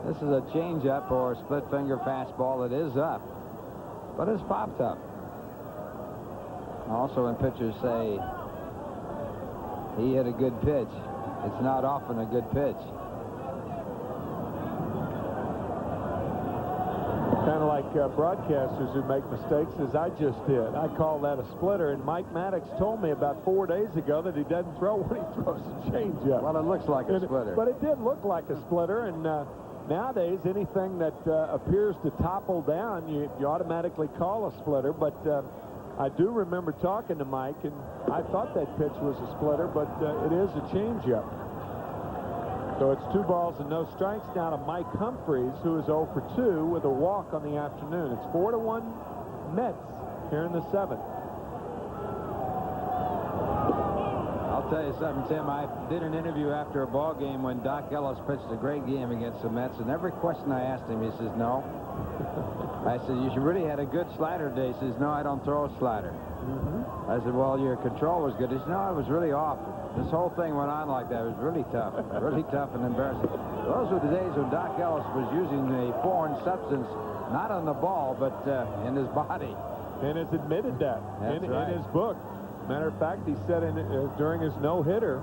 This is a changeup or a split finger fastball that is up, but it's popped up. Also, when pitchers say he hit a good pitch, it's not often a good pitch. Kind of like broadcasters who make mistakes, as I just did. I call that a splitter, and Mike Maddox told me about 4 days ago that he doesn't throw when he throws a changeup. Well, it looks like a splitter. But it did look like a splitter, and nowadays anything that appears to topple down, you automatically call a splitter. But I do remember talking to Mike, and I thought that pitch was a splitter, but it is a changeup. So it's 2 balls and no strikes now to Mike Humphreys, who is 0 for 2 with a walk on the afternoon. It's 4-1 Mets here in the 7th. I'll tell you something, Tim. I did an interview after a ball game when Doc Ellis pitched a great game against the Mets, and every question I asked him, he says, no. I said, you really had a good slider today. He says, no, I don't throw a slider. I said, well, your control was good. He said, no, it was really off. This whole thing went on like that. It was really tough and embarrassing. Those were the days when Doc Ellis was using a foreign substance, not on the ball, but in his body. And has admitted that in his book. Matter of fact, he said during his no-hitter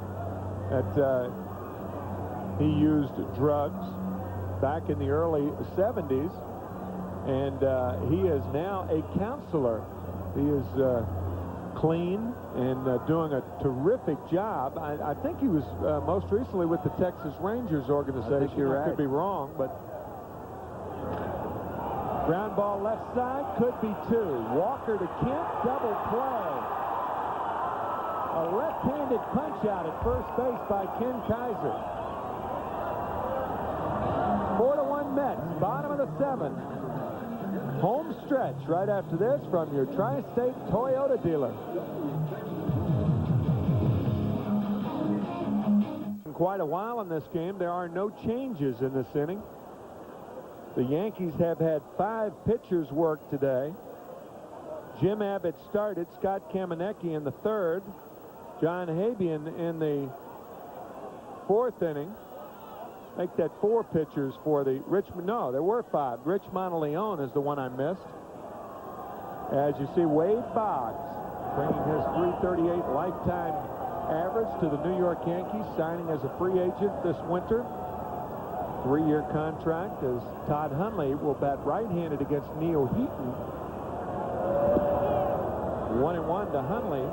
that he used drugs back in the early 70s, and he is now a counselor. He is clean and doing a terrific job. I think he was most recently with the Texas Rangers organization. I think you're right. Could be wrong, but ground ball left side, could be 2. Walker to Kemp, double play. A left-handed punch out at first base by Ken Kaiser. 4-1 Mets, bottom of the 7th. Home stretch right after this from your Tri-State Toyota dealer. Quite a while in this game. There are no changes in this inning. The Yankees have had 5 pitchers work today. Jim Abbott started. Scott Kamenecki in the 3rd. John Habian in the 4th inning. Make that 4 pitchers for the Richmond. No, there were 5. Rich Monteleone is the one I missed. As you see, Wade Boggs bringing his .338 lifetime average to the New York Yankees, signing as a free agent this winter. 3-year contract as Todd Hundley will bat right-handed against Neil Heaton. 1-1 to Hundley.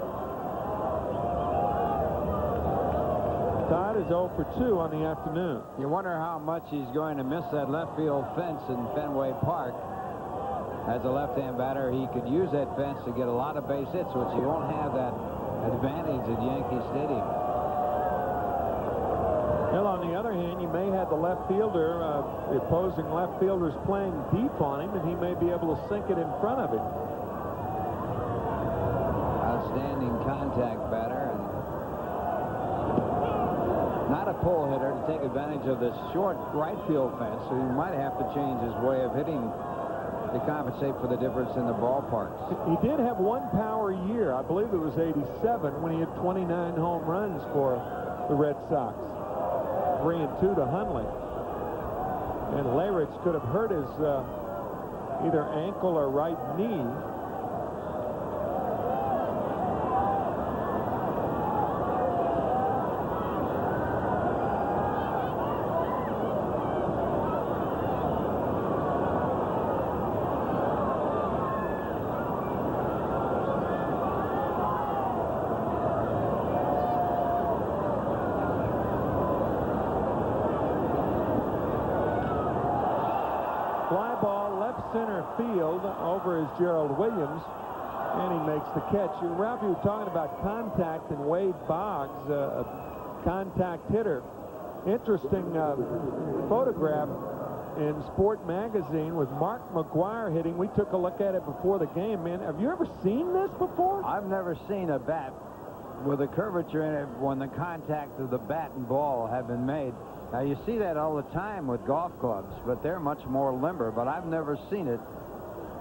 Todd is 0 for 2 on the afternoon. You wonder how much he's going to miss that left field fence in Fenway Park. As a left-hand batter, he could use that fence to get a lot of base hits, which you won't have that advantage at Yankee Stadium. Well, on the other hand, you may have the left fielder, the opposing left fielder's playing deep on him, and he may be able to sink it in front of him. Outstanding contact batter, and not a pull hitter to take advantage of the short right field fence, so he might have to change his way of hitting to compensate for the difference in the ballparks. He did have one power year. I believe it was 87 when he had 29 home runs for the Red Sox. 3-2 to Hundley. And Leyritz could have hurt his either ankle or right knee. Fly ball left center field over is Gerald Williams, and he makes the catch. Ralph, you were talking about contact and Wade Boggs, a contact hitter. Interesting photograph in Sport Magazine with Mark McGwire hitting. We took a look at it before the game, man. Have you ever seen this before? I've never seen a bat with a curvature in it when the contact of the bat and ball have been made. Now, you see that all the time with golf clubs, but they're much more limber. But I've never seen it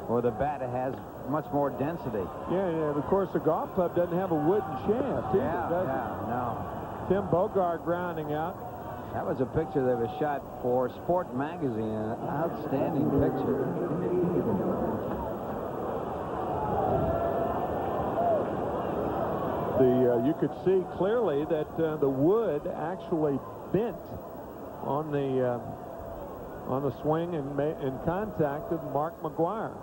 where the bat has much more density. Yeah, of course, the golf club doesn't have a wooden shaft either, does it? No. Tim Bogart grounding out. That was a picture that was shot for Sport Magazine. An outstanding picture. You could see clearly that the wood actually bent on the swing and contact of Mark McGwire,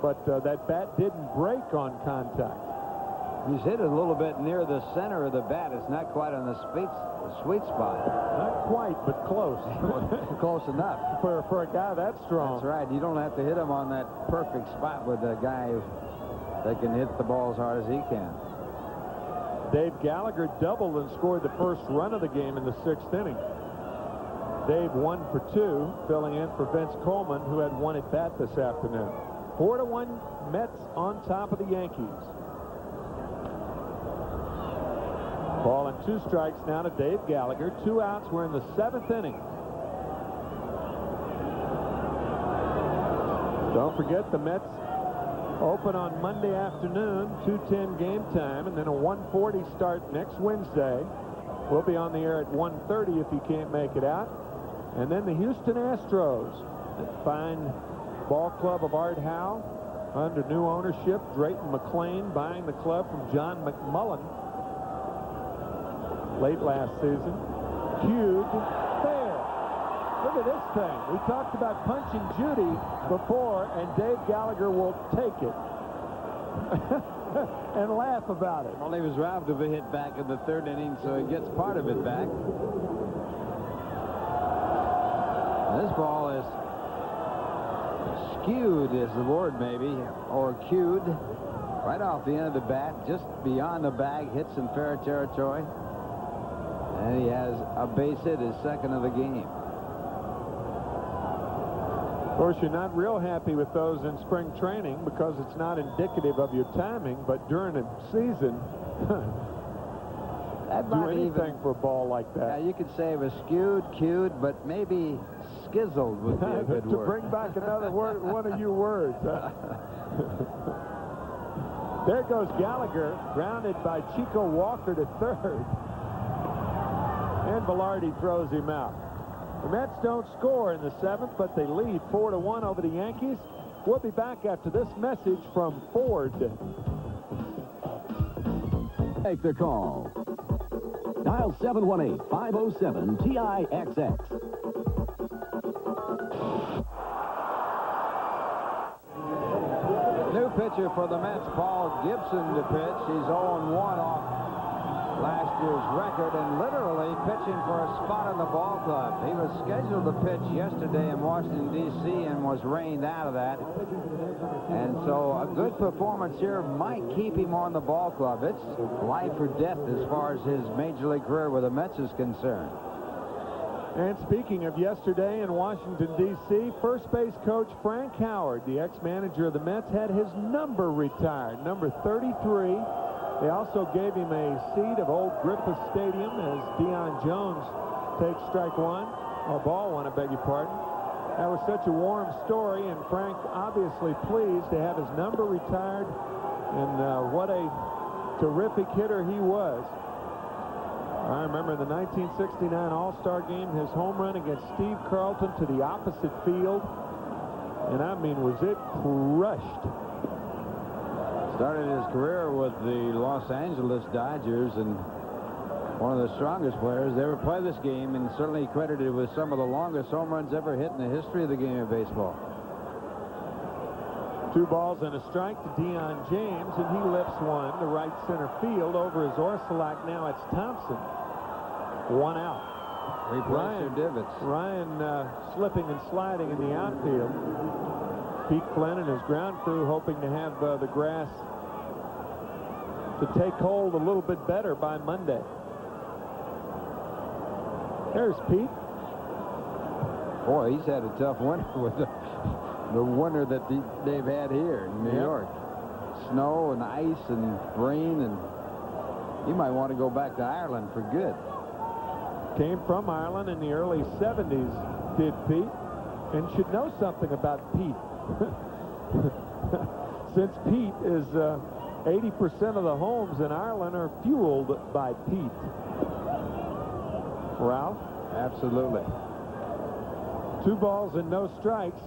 but that bat didn't break on contact. He's hit it a little bit near the center of the bat. It's not quite on the sweet spot. Not quite, but close. Close enough. For a guy that strong. That's right. You don't have to hit him on that perfect spot with a guy that can hit the ball as hard as he can. Dave Gallagher doubled and scored the first run of the game in the 6th inning. Dave 1 for 2, filling in for Vince Coleman, who had one at bat this afternoon. 4-1 Mets on top of the Yankees. Ball and 2 strikes now to Dave Gallagher. 2 outs. We're in the 7th inning. Don't forget the Mets open on Monday afternoon, 2:10 game time, and then a 1:40 start next Wednesday. We'll be on the air at 1:30 if you can't make it out. And then the Houston Astros, that fine ball club of Art Howe, under new ownership. Drayton McClain buying the club from John McMullen late last season. Cued fair. Look at this thing. We talked about punching Judy before, and Dave Gallagher will take it and laugh about it. Well, he was robbed of a hit back in the 3rd inning, so he gets part of it back. This ball is skewed, is the word maybe, or cued, right off the end of the bat, just beyond the bag, hits in fair territory. And he has a base hit, his 2nd of the game. Of course, you're not real happy with those in spring training because it's not indicative of your timing, but during a season, That do might anything even, for a ball like that. you could say it was skewed, cued, but maybe skizzled would be a good to word. bring back another word, one of your words. There goes Gallagher, grounded by Chico Walker to 3rd. And Velarde throws him out. The Mets don't score in the 7th, but they lead 4-1 over the Yankees. We'll be back after this message from Ford. Take the call. Dial 718-507-TIXX. New pitcher for the Mets, Paul Gibson, to pitch. He's 0-1 off last year's record and literally pitching for a spot in the ball club. He was scheduled to pitch yesterday in Washington, D.C. and was rained out of that. And so a good performance here might keep him on the ball club. It's life or death as far as his major league career with the Mets is concerned. And speaking of yesterday in Washington, D.C., first base coach Frank Howard, the ex-manager of the Mets, had his number retired, number 33. They also gave him a seat of old Griffith Stadium as Deion Jones takes strike one, or ball one, I beg your pardon. That was such a warm story, and Frank obviously pleased to have his number retired, and what a terrific hitter he was. I remember the 1969 All-Star game, his home run against Steve Carlton to the opposite field, and I mean, was it crushed. Started his career with the Los Angeles Dodgers, and one of the strongest players to ever play this game, and certainly credited with some of the longest home runs ever hit in the history of the game of baseball. 2 balls and a strike to Deion James, and he lifts one to right center field over his Orsulak. Now it's Thompson. 1 out. Replace their divots. Ryan slipping and sliding in the outfield. Pete Flynn and his ground crew hoping to have the grass to take hold a little bit better by Monday. There's Pete. Boy, he's had a tough winter with the winter that they've had here in New York. Snow and ice and rain, and you might want to go back to Ireland for good. Came from Ireland in the early 70s, did Pete, and should know something about Pete. Since Pete is 80% of the homes in Ireland are fueled by Pete. Ralph? Absolutely. 2 balls and no strikes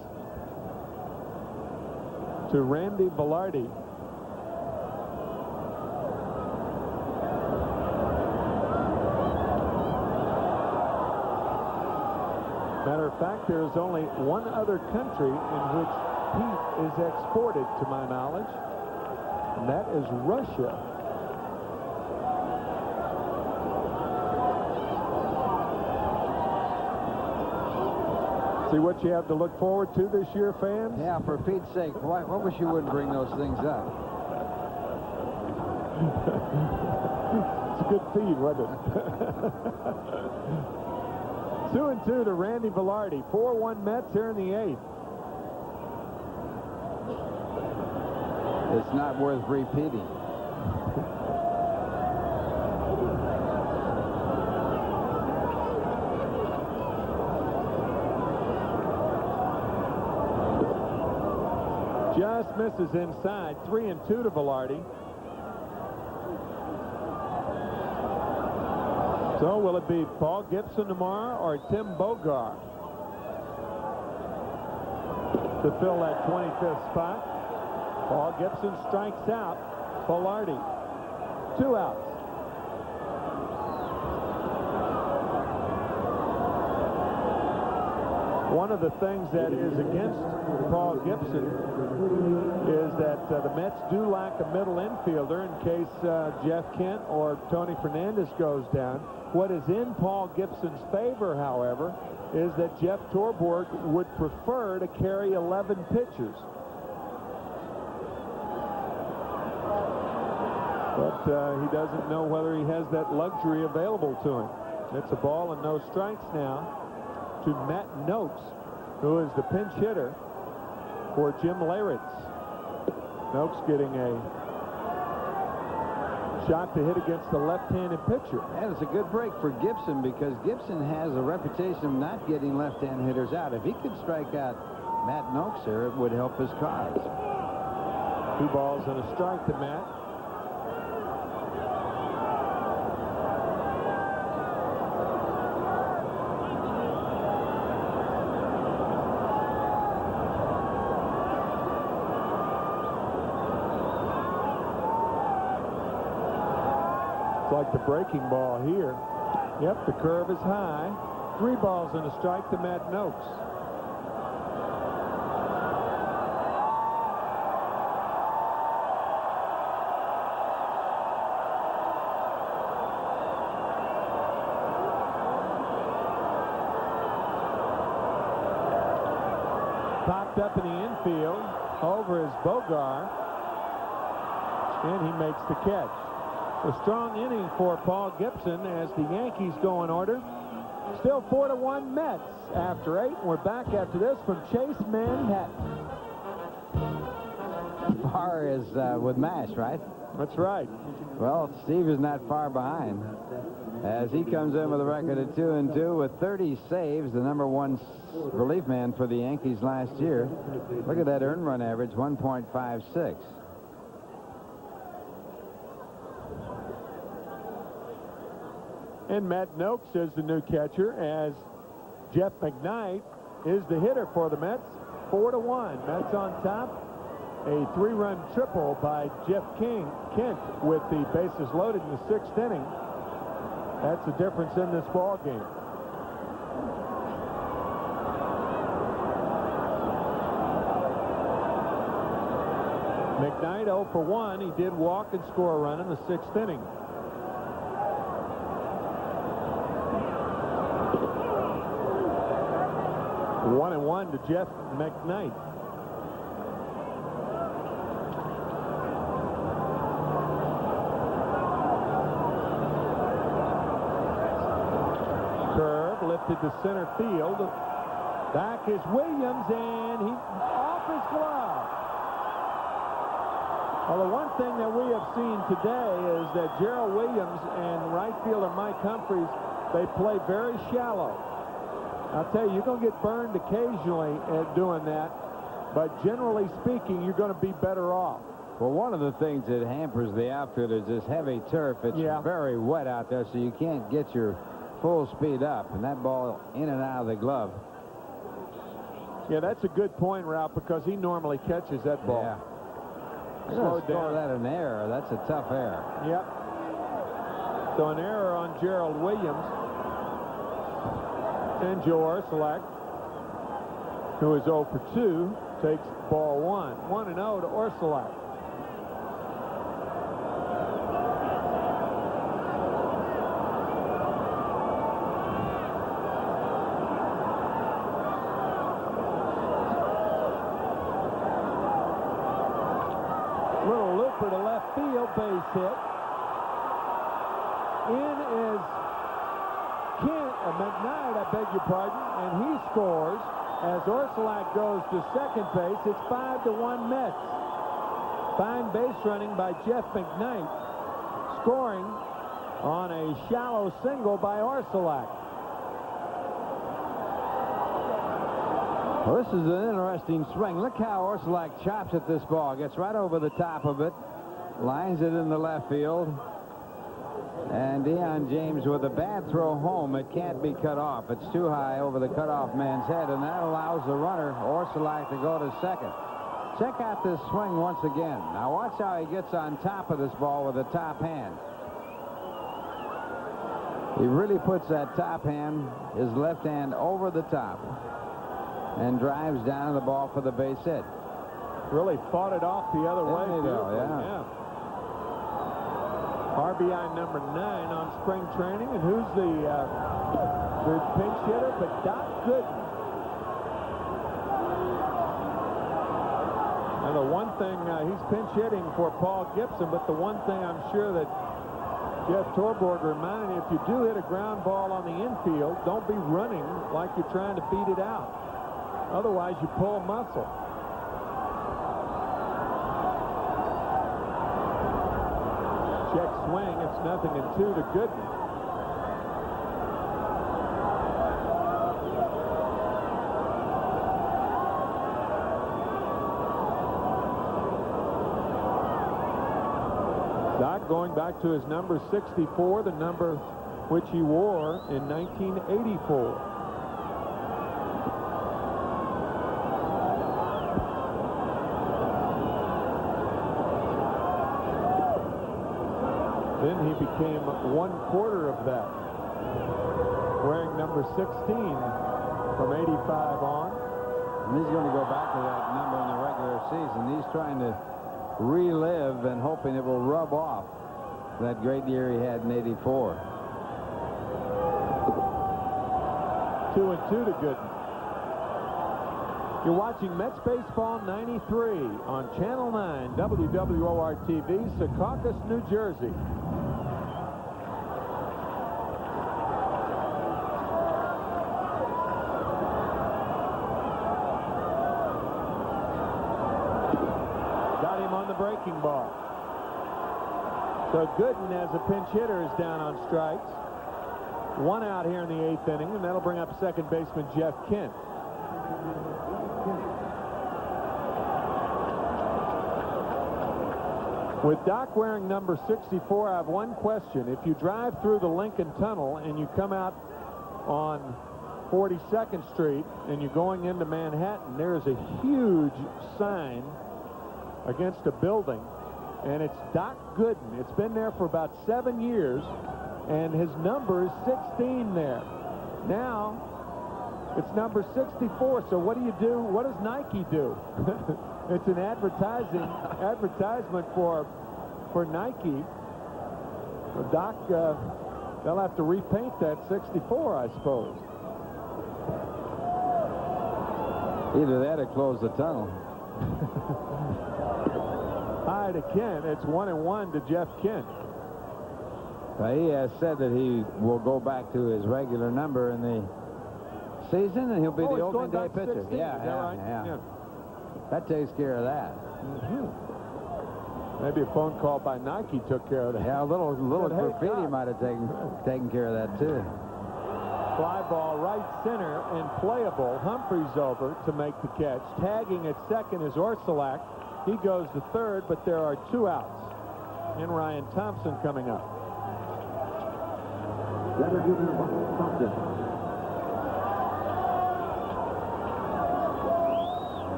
to Randy Velarde. Matter of fact, there is only one other country in which Pete is exported, to my knowledge, and that is Russia. See what you have to look forward to this year, fans? Yeah, for Pete's sake, why wish you wouldn't bring those things up? It's a good feed, wasn't it? 2-2 to Randy Velarde. 4-1 Mets here in the 8th. It's not worth repeating. Just misses inside. 3-2 to Velarde. So will it be Paul Gibson tomorrow or Tim Bogart to fill that 25th spot? Paul Gibson strikes out Velarde. 2 outs. One of the things that is against Paul Gibson is that the Mets do lack a middle infielder in case Jeff Kent or Tony Fernandez goes down. What is in Paul Gibson's favor, however, is that Jeff Torborg would prefer to carry 11 pitchers. But he doesn't know whether he has that luxury available to him. It's a ball and no strikes now to Matt Noakes, who is the pinch hitter for Jim Leyritz. Noakes getting a shot to hit against the left-handed pitcher. And it's a good break for Gibson because Gibson has a reputation of not getting left-hand hitters out. If he could strike out Matt Noakes here, it would help his cause. 2 balls and a strike to Matt. It's like the breaking ball here. Yep, the curve is high. 3 balls and a strike to Matt Noakes. popped up in the infield over his Bogart, and he makes the catch. A strong inning for Paul Gibson as the Yankees go in order. Still 4-1 Mets after 8. We're back after this from Chase, Manhattan. Barr is with MASH, right? That's right. Well, Steve is not far behind as he comes in with a record of 2-2 with 30 saves, the #1 relief man for the Yankees last year. Look at that earned run average, 1.56. And Matt Noakes is the new catcher as Jeff McKnight is the hitter for the Mets. 4-1. Mets on top. A 3-run triple by Jeff Kent with the bases loaded in the 6th inning. That's the difference in this ball game. McKnight 0 for 1. He did walk and score a run in the 6th inning. One and 1 to Jeff McKnight. Curve lifted to center field. Back is Williams, and he off his glove. Well, the one thing that we have seen today is that Gerald Williams and right fielder Mike Humphreys, they play very shallow. I'll tell you, you're going to get burned occasionally at doing that, but generally speaking, you're going to be better off. Well, one of the things that hampers the outfield is this heavy turf. It's very wet out there, so you can't get your full speed up, and that ball in and out of the glove. Yeah, that's a good point, Ralph, because he normally catches that ball. Yeah. Slow Score down. that an error. That's a tough error. Yep. So an error on Gerald Williams. And Joe Orsulak, who is 0 for 2, takes ball 1. 1-0 to Orsulak. Little looper to left field, base hit. In is McKnight, I beg your pardon, and he scores as Orsulak goes to second base. It's 5-1 Mets. Fine base running by Jeff McKnight, scoring on a shallow single by Orsulak. Well, this is an interesting swing. Look how Orsulak chops at this ball. Gets right over the top of it, lines it in the left field. And Deion James with a bad throw home. It can't be cut off. It's too high over the cutoff man's head, and that allows the runner, Orsulak, to go to second. Check out this swing once again. Now watch how he gets on top of this ball with the top hand. He really puts that top hand, his left hand, over the top and drives down the ball for the base hit. Really fought it off the other way. Yeah. RBI number 9 on spring training, and who's the pinch hitter? But Doc Gooden. And the one thing, he's pinch hitting for Paul Gibson, but the one thing I'm sure that Jeff Torborg reminded me, if you do hit a ground ball on the infield, don't be running like you're trying to beat it out. Otherwise, you pull a muscle. Check swing. It's 0-2 to Gooden. Doc going back to his number 64, the number which he wore in 1984. Then he became 1/4 of that, wearing number 16 from 85 on. And he's going to go back to that number in the regular season. He's trying to relive and hoping it will rub off that great year he had in 84. 2-2 to Gooden. You're watching Mets Baseball 93 on Channel 9 WWOR-TV, Secaucus, New Jersey. Got him on the breaking ball. So Gooden, as a pinch hitter, is down on strikes. 1 out here in the 8th inning, and that'll bring up second baseman Jeff Kent. With Doc wearing number 64, I have one question. If you drive through the Lincoln Tunnel and you come out on 42nd Street and you're going into Manhattan, there is a huge sign against a building, and it's Doc Gooden. It's been there for about 7 years, and his number is 16 there. Now, it's number 64, so what do you do? What does Nike do? It's an advertisement for Nike. Well, Doc, they'll have to repaint that 64, I suppose. Either that or close the tunnel. Hi to Kent. It's 1-1 to Jeff Kent. He has said that he will go back to his regular number in the season, and he'll be the opening day pitcher. 16, yeah. That takes care of that. Maybe a phone call by Nike took care of that. Yeah, a little Hey, graffiti Doc. might have taken care of that too. Fly ball right center and playable. Humphreys over to make the catch. Tagging at second is Orsulak. He goes to third, but there are 2 outs. And Ryan Thompson coming up. Leonard Jr. Thompson.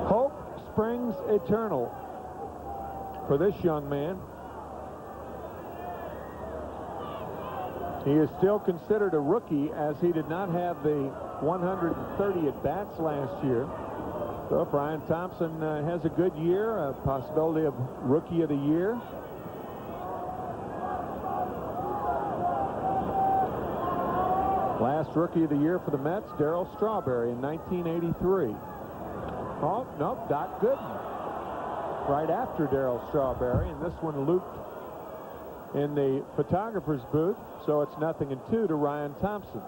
Hope springs eternal for this young man. He is still considered a rookie, as he did not have the 130 at-bats last year. So if Ryan Thompson has a good year, a possibility of Rookie of the Year. Last Rookie of the Year for the Mets, Darryl Strawberry in 1983. Oh, nope, Doc Gooden. Right after Darryl Strawberry, and this one looped in the photographer's booth, so it's 0-2 to Ryan Thompson.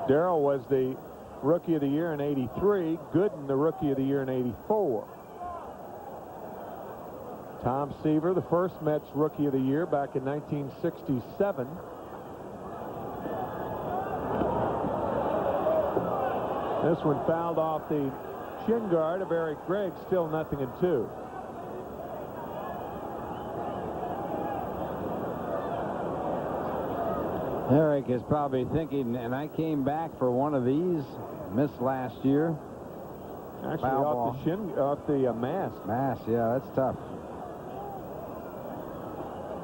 Darryl was the Rookie of the Year in 83. Gooden, the Rookie of the Year in 84. Tom Seaver, the first Mets Rookie of the Year back in 1967. This one fouled off the shin guard of Eric Gregg, still 0-2. Eric is probably thinking, and I came back for one of these, missed last year. Actually, off the mask. Mass, yeah, that's tough.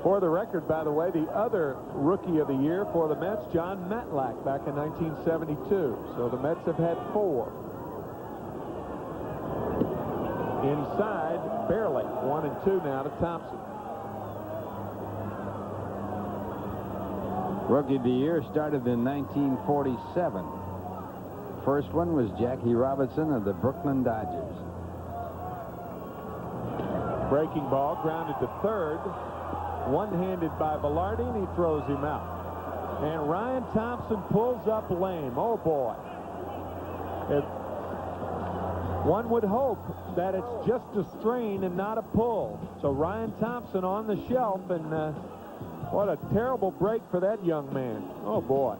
For the record, by the way, the other Rookie of the Year for the Mets, John Matlack, back in 1972. So the Mets have had 4. Inside, barely. 1-2 now to Thompson. Rookie of the Year started in 1947. First one was Jackie Robinson of the Brooklyn Dodgers. Breaking ball, grounded to third. One-handed by Velarde, and he throws him out. And Ryan Thompson pulls up lame. Oh, boy. One would hope that it's just a strain and not a pull. So Ryan Thompson on the shelf, and what a terrible break for that young man. Oh, boy.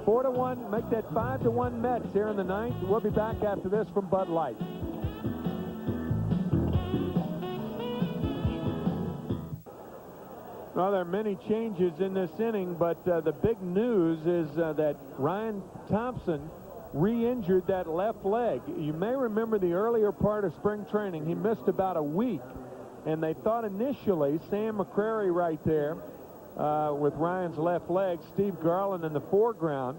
4-1, make that 5-1 Mets here in the 9th. We'll be back after this from Bud Light. Well, there are many changes in this inning, but the big news is that Ryan Thompson re-injured that left leg. You may remember the earlier part of spring training. He missed about a week, and they thought initially Sam McCrary right there with Ryan's left leg, Steve Garland in the foreground,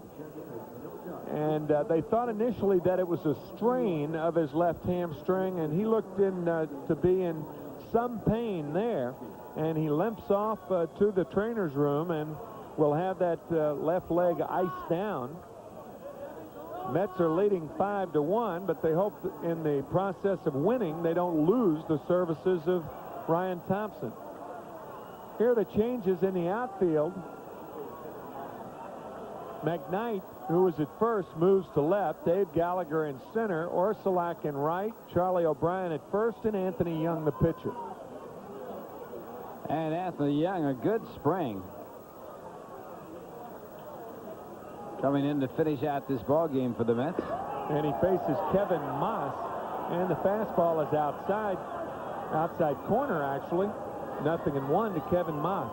And they thought initially that it was a strain of his left hamstring, and he looked to be in some pain there. And he limps off to the trainer's room and will have that left leg iced down. Mets are leading 5-1, but they hope that in the process of winning, they don't lose the services of Ryan Thompson. Here are the changes in the outfield. McKnight, who was at first, moves to left. Dave Gallagher in center. Orsulak in right. Charlie O'Brien at first, and Anthony Young, the pitcher. And Anthony Young, a good spring. Coming in to finish out this ball game for the Mets. And he faces Kevin Moss, and the fastball is outside corner, actually. 0-1 to Kevin Moss.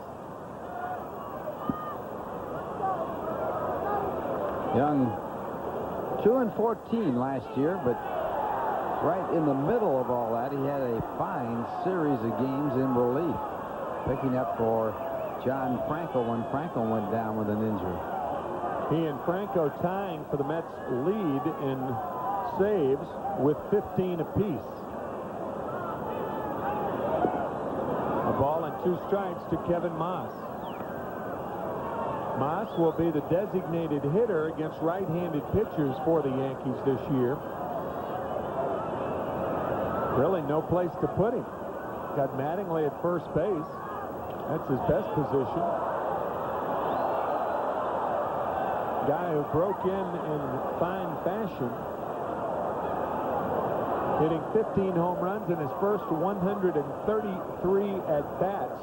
Young 2-14 last year, but right in the middle of all that, he had a fine series of games in relief, picking up for John Franco when Franco went down with an injury. He and Franco tying for the Mets lead in saves with 15 apiece. A ball and 2 strikes to Kevin Moss. Moss will be the designated hitter against right-handed pitchers for the Yankees this year. Really no place to put him. Got Mattingly at first base. That's his best position. Guy who broke in fine fashion, hitting 15 home runs in his first 133 at-bats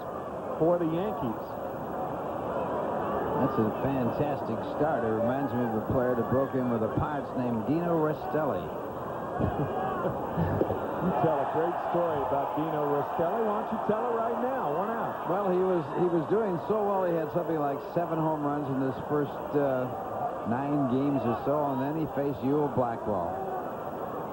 for the Yankees. That's a fantastic start. It reminds me of a player that broke in with the Pirates named Dino Restelli. You tell a great story about Dino Restelli. Why don't you tell it right now? 1 out. Well, he was doing so well. He had something like 7 home runs in his first 9 games or so, and then he faced Ewell Blackwell.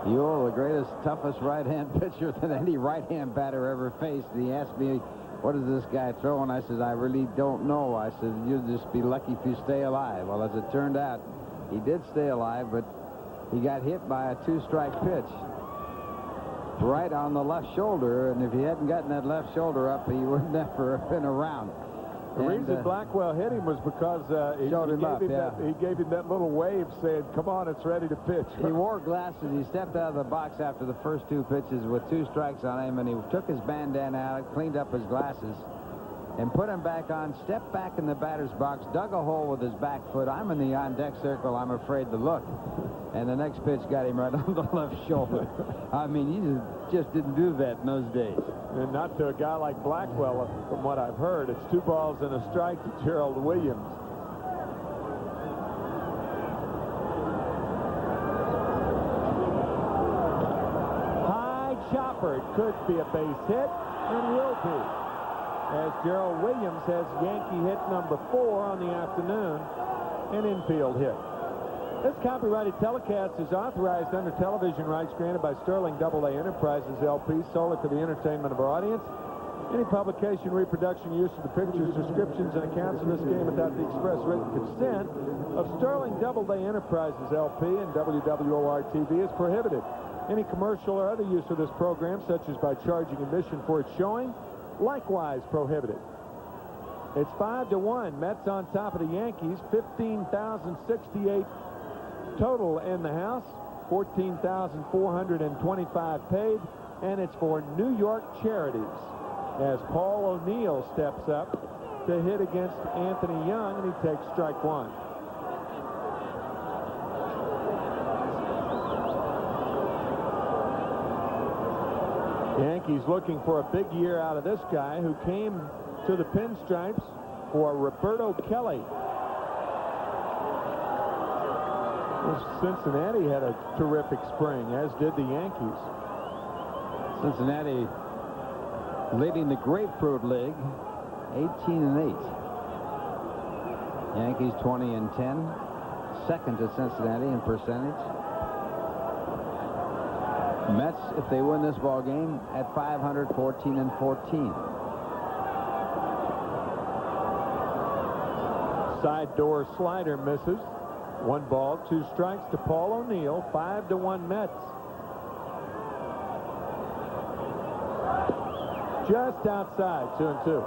Ewell, the greatest, toughest right-hand pitcher that any right-hand batter ever faced. And he asked me, what does this guy throw? And I said, I really don't know. I said, you'll just be lucky if you stay alive. Well, as it turned out, he did stay alive, but he got hit by a 2-strike pitch right on the left shoulder, and if he hadn't gotten that left shoulder up, he would never have been around. The reason Blackwell hit him was because he gave him that little wave saying, come on, it's ready to pitch. He wore glasses. He stepped out of the box after the first 2 pitches with 2 strikes on him, and he took his bandana out, cleaned up his glasses, and put him back on, stepped back in the batter's box, dug a hole with his back foot. I'm in the on-deck circle. I'm afraid to look. And the next pitch got him right on the left shoulder. I mean, you just didn't do that in those days. And not to a guy like Blackwell, from what I've heard. It's 2 balls and a strike to Gerald Williams. High chopper. It could be a base hit, and will be, as Gerald Williams has Yankee hit number 4 on the afternoon, an infield hit. This copyrighted telecast is authorized under television rights granted by Sterling Doubleday Enterprises, LP, solely for the entertainment of our audience. Any publication, reproduction, use of the pictures, descriptions, and accounts of this game without the express written consent of Sterling Doubleday Enterprises, LP, and WWOR-TV is prohibited. Any commercial or other use of this program, such as by charging admission for its showing, likewise prohibited. It's 5-1. Mets on top of the Yankees. 15,068 total in the house. 14,425 paid. And it's for New York charities, as Paul O'Neill steps up to hit against Anthony Young, and he takes strike 1. Yankees looking for a big year out of this guy who came to the Pinstripes for Roberto Kelly. Cincinnati had a terrific spring, as did the Yankees. Cincinnati leading the Grapefruit League, 18-8. Yankees 20-10, second to Cincinnati in percentage. Mets, if they win this ball game, at 500, 14-14. Side door slider misses. 1 ball, 2 strikes to Paul O'Neill. 5-1 Mets. Just outside, 2-2.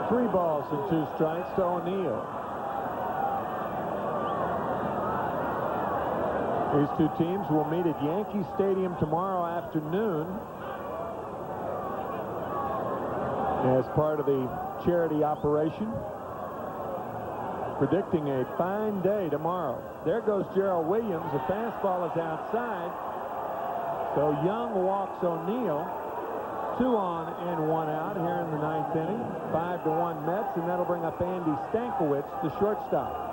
Three balls and 2 strikes to O'Neill. These two teams will meet at Yankee Stadium tomorrow afternoon as part of the charity operation. Predicting a fine day tomorrow. There goes Gerald Williams. The fastball is outside. So Young walks O'Neill. 2 on and 1 out here in the 9th inning. 5-1 Mets, and that'll bring up Andy Stankiewicz, the shortstop.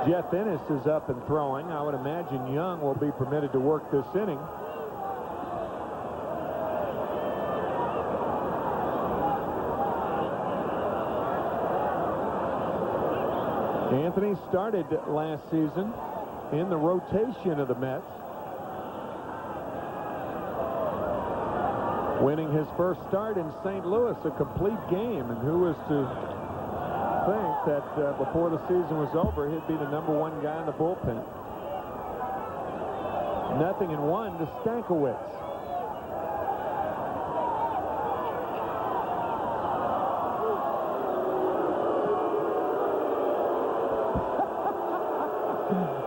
Jeff Ennis is up and throwing. I would imagine Young will be permitted to work this inning. Anthony started last season in the rotation of the Mets, winning his first start in St. Louis, a complete game. And who was to think that before the season was over, he'd be the #1 guy in the bullpen. 0-1 to Stankiewicz.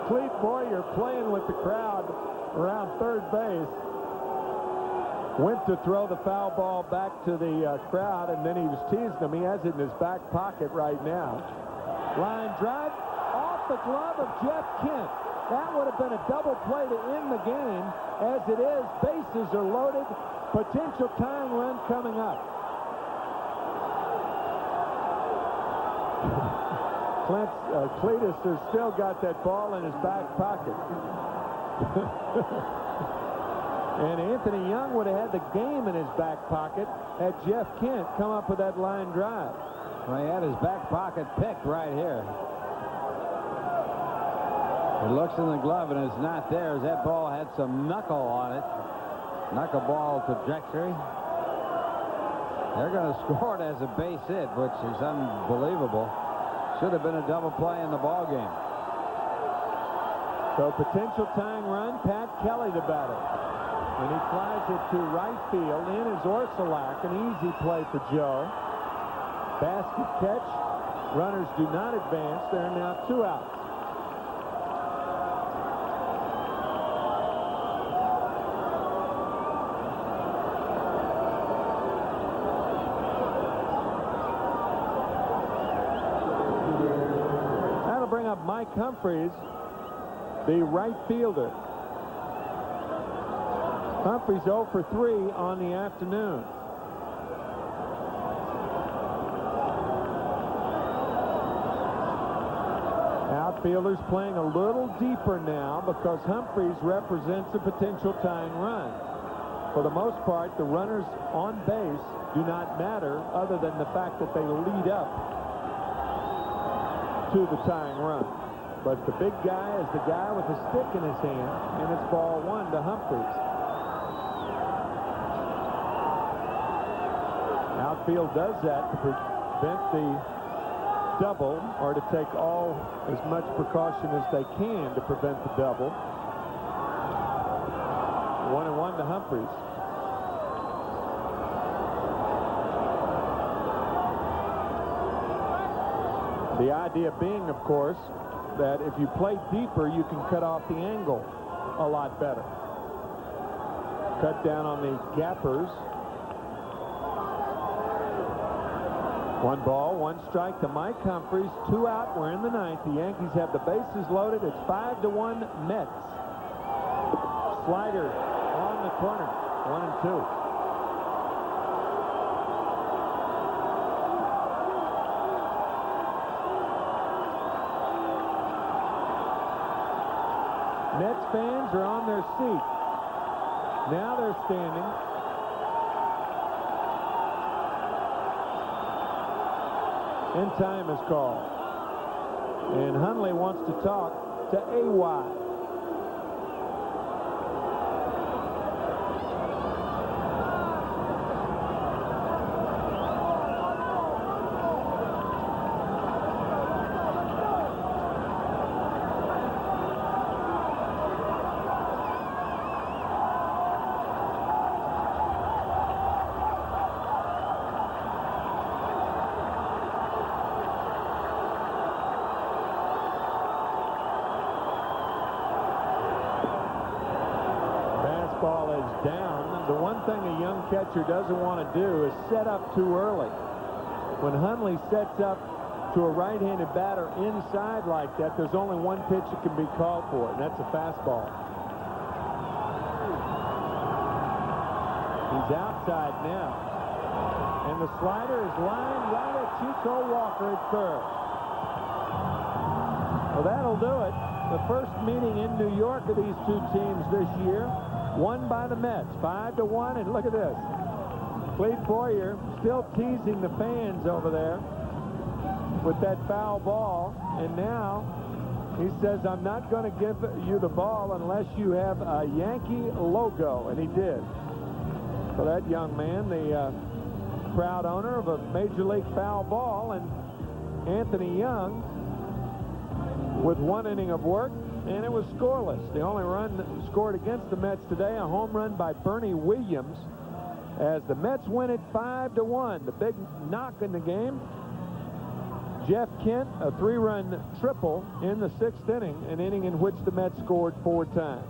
Clete Boyer playing with the crowd around third base. Went to throw the foul ball back to the crowd, and then he was teasing him. He has it in his back pocket right now. Line drive off the glove of Jeff Kent. That would have been a double play to end the game. As it is, bases are loaded. Potential tying run coming up. Cletus has still got that ball in his back pocket. And Anthony Young would have had the game in his back pocket had Jeff Kent come up with that line drive. Well, he had his back pocket picked right here. He looks in the glove and it's not there, as that ball had some knuckle on it. Knuckleball trajectory. They're going to score it as a base hit, which is unbelievable. Should have been a double play in the ball game. So potential tying run, Pat Kelly the batter. And he flies it to right field. In is Orsulak, an easy play for Joe. Basket catch. Runners do not advance. There are now 2 outs. That'll bring up Mike Humphreys, the right fielder. Humphreys 0 for 3 on the afternoon. Outfielders playing a little deeper now because Humphreys represents a potential tying run. For the most part, the runners on base do not matter other than the fact that they lead up to the tying run. But the big guy is the guy with the stick in his hand, and it's ball 1 to Humphreys. Outfield does that to prevent the double, or to take as much precaution as they can to prevent the double. 1-1 to Humphreys. The idea being, of course, that if you play deeper, you can cut off the angle a lot better. Cut down on the gappers. 1 ball, 1 strike to Mike Humphreys. 2 out. We're in the 9th. The Yankees have the bases loaded. It's 5-1 Mets. Slider on the corner. 1-2. Mets fans are on their seat. Now they're standing. And time is called. And Hundley wants to talk to A.Y. Fastball is down. The one thing a young catcher doesn't want to do is set up too early. When Hundley sets up to a right-handed batter inside like that, there's only one pitch that can be called for, and that's a fastball. He's outside now. And the slider is lined right at Chico Walker at third. Well, that'll do it. The first meeting in New York of these two teams this year, won by the Mets, 5-1. And look at this. Clete Boyer still teasing the fans over there with that foul ball. And now he says, I'm not going to give you the ball unless you have a Yankee logo. And he did. So that young man, the proud owner of a Major League foul ball, and Anthony Young with one inning of work, and it was scoreless. The only run scored against the Mets today, a home run by Bernie Williams, as the Mets win it 5-1. The big knock in the game, Jeff Kent, a 3-run triple in the 6th inning, an inning in which the Mets scored 4 times.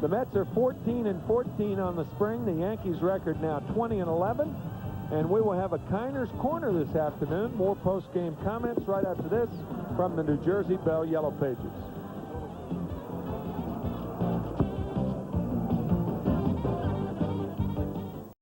The Mets are 14-14 on the spring. The Yankees record now 20-11. And we will have a Kiner's Corner this afternoon. More post-game comments right after this from the New Jersey Bell Yellow Pages.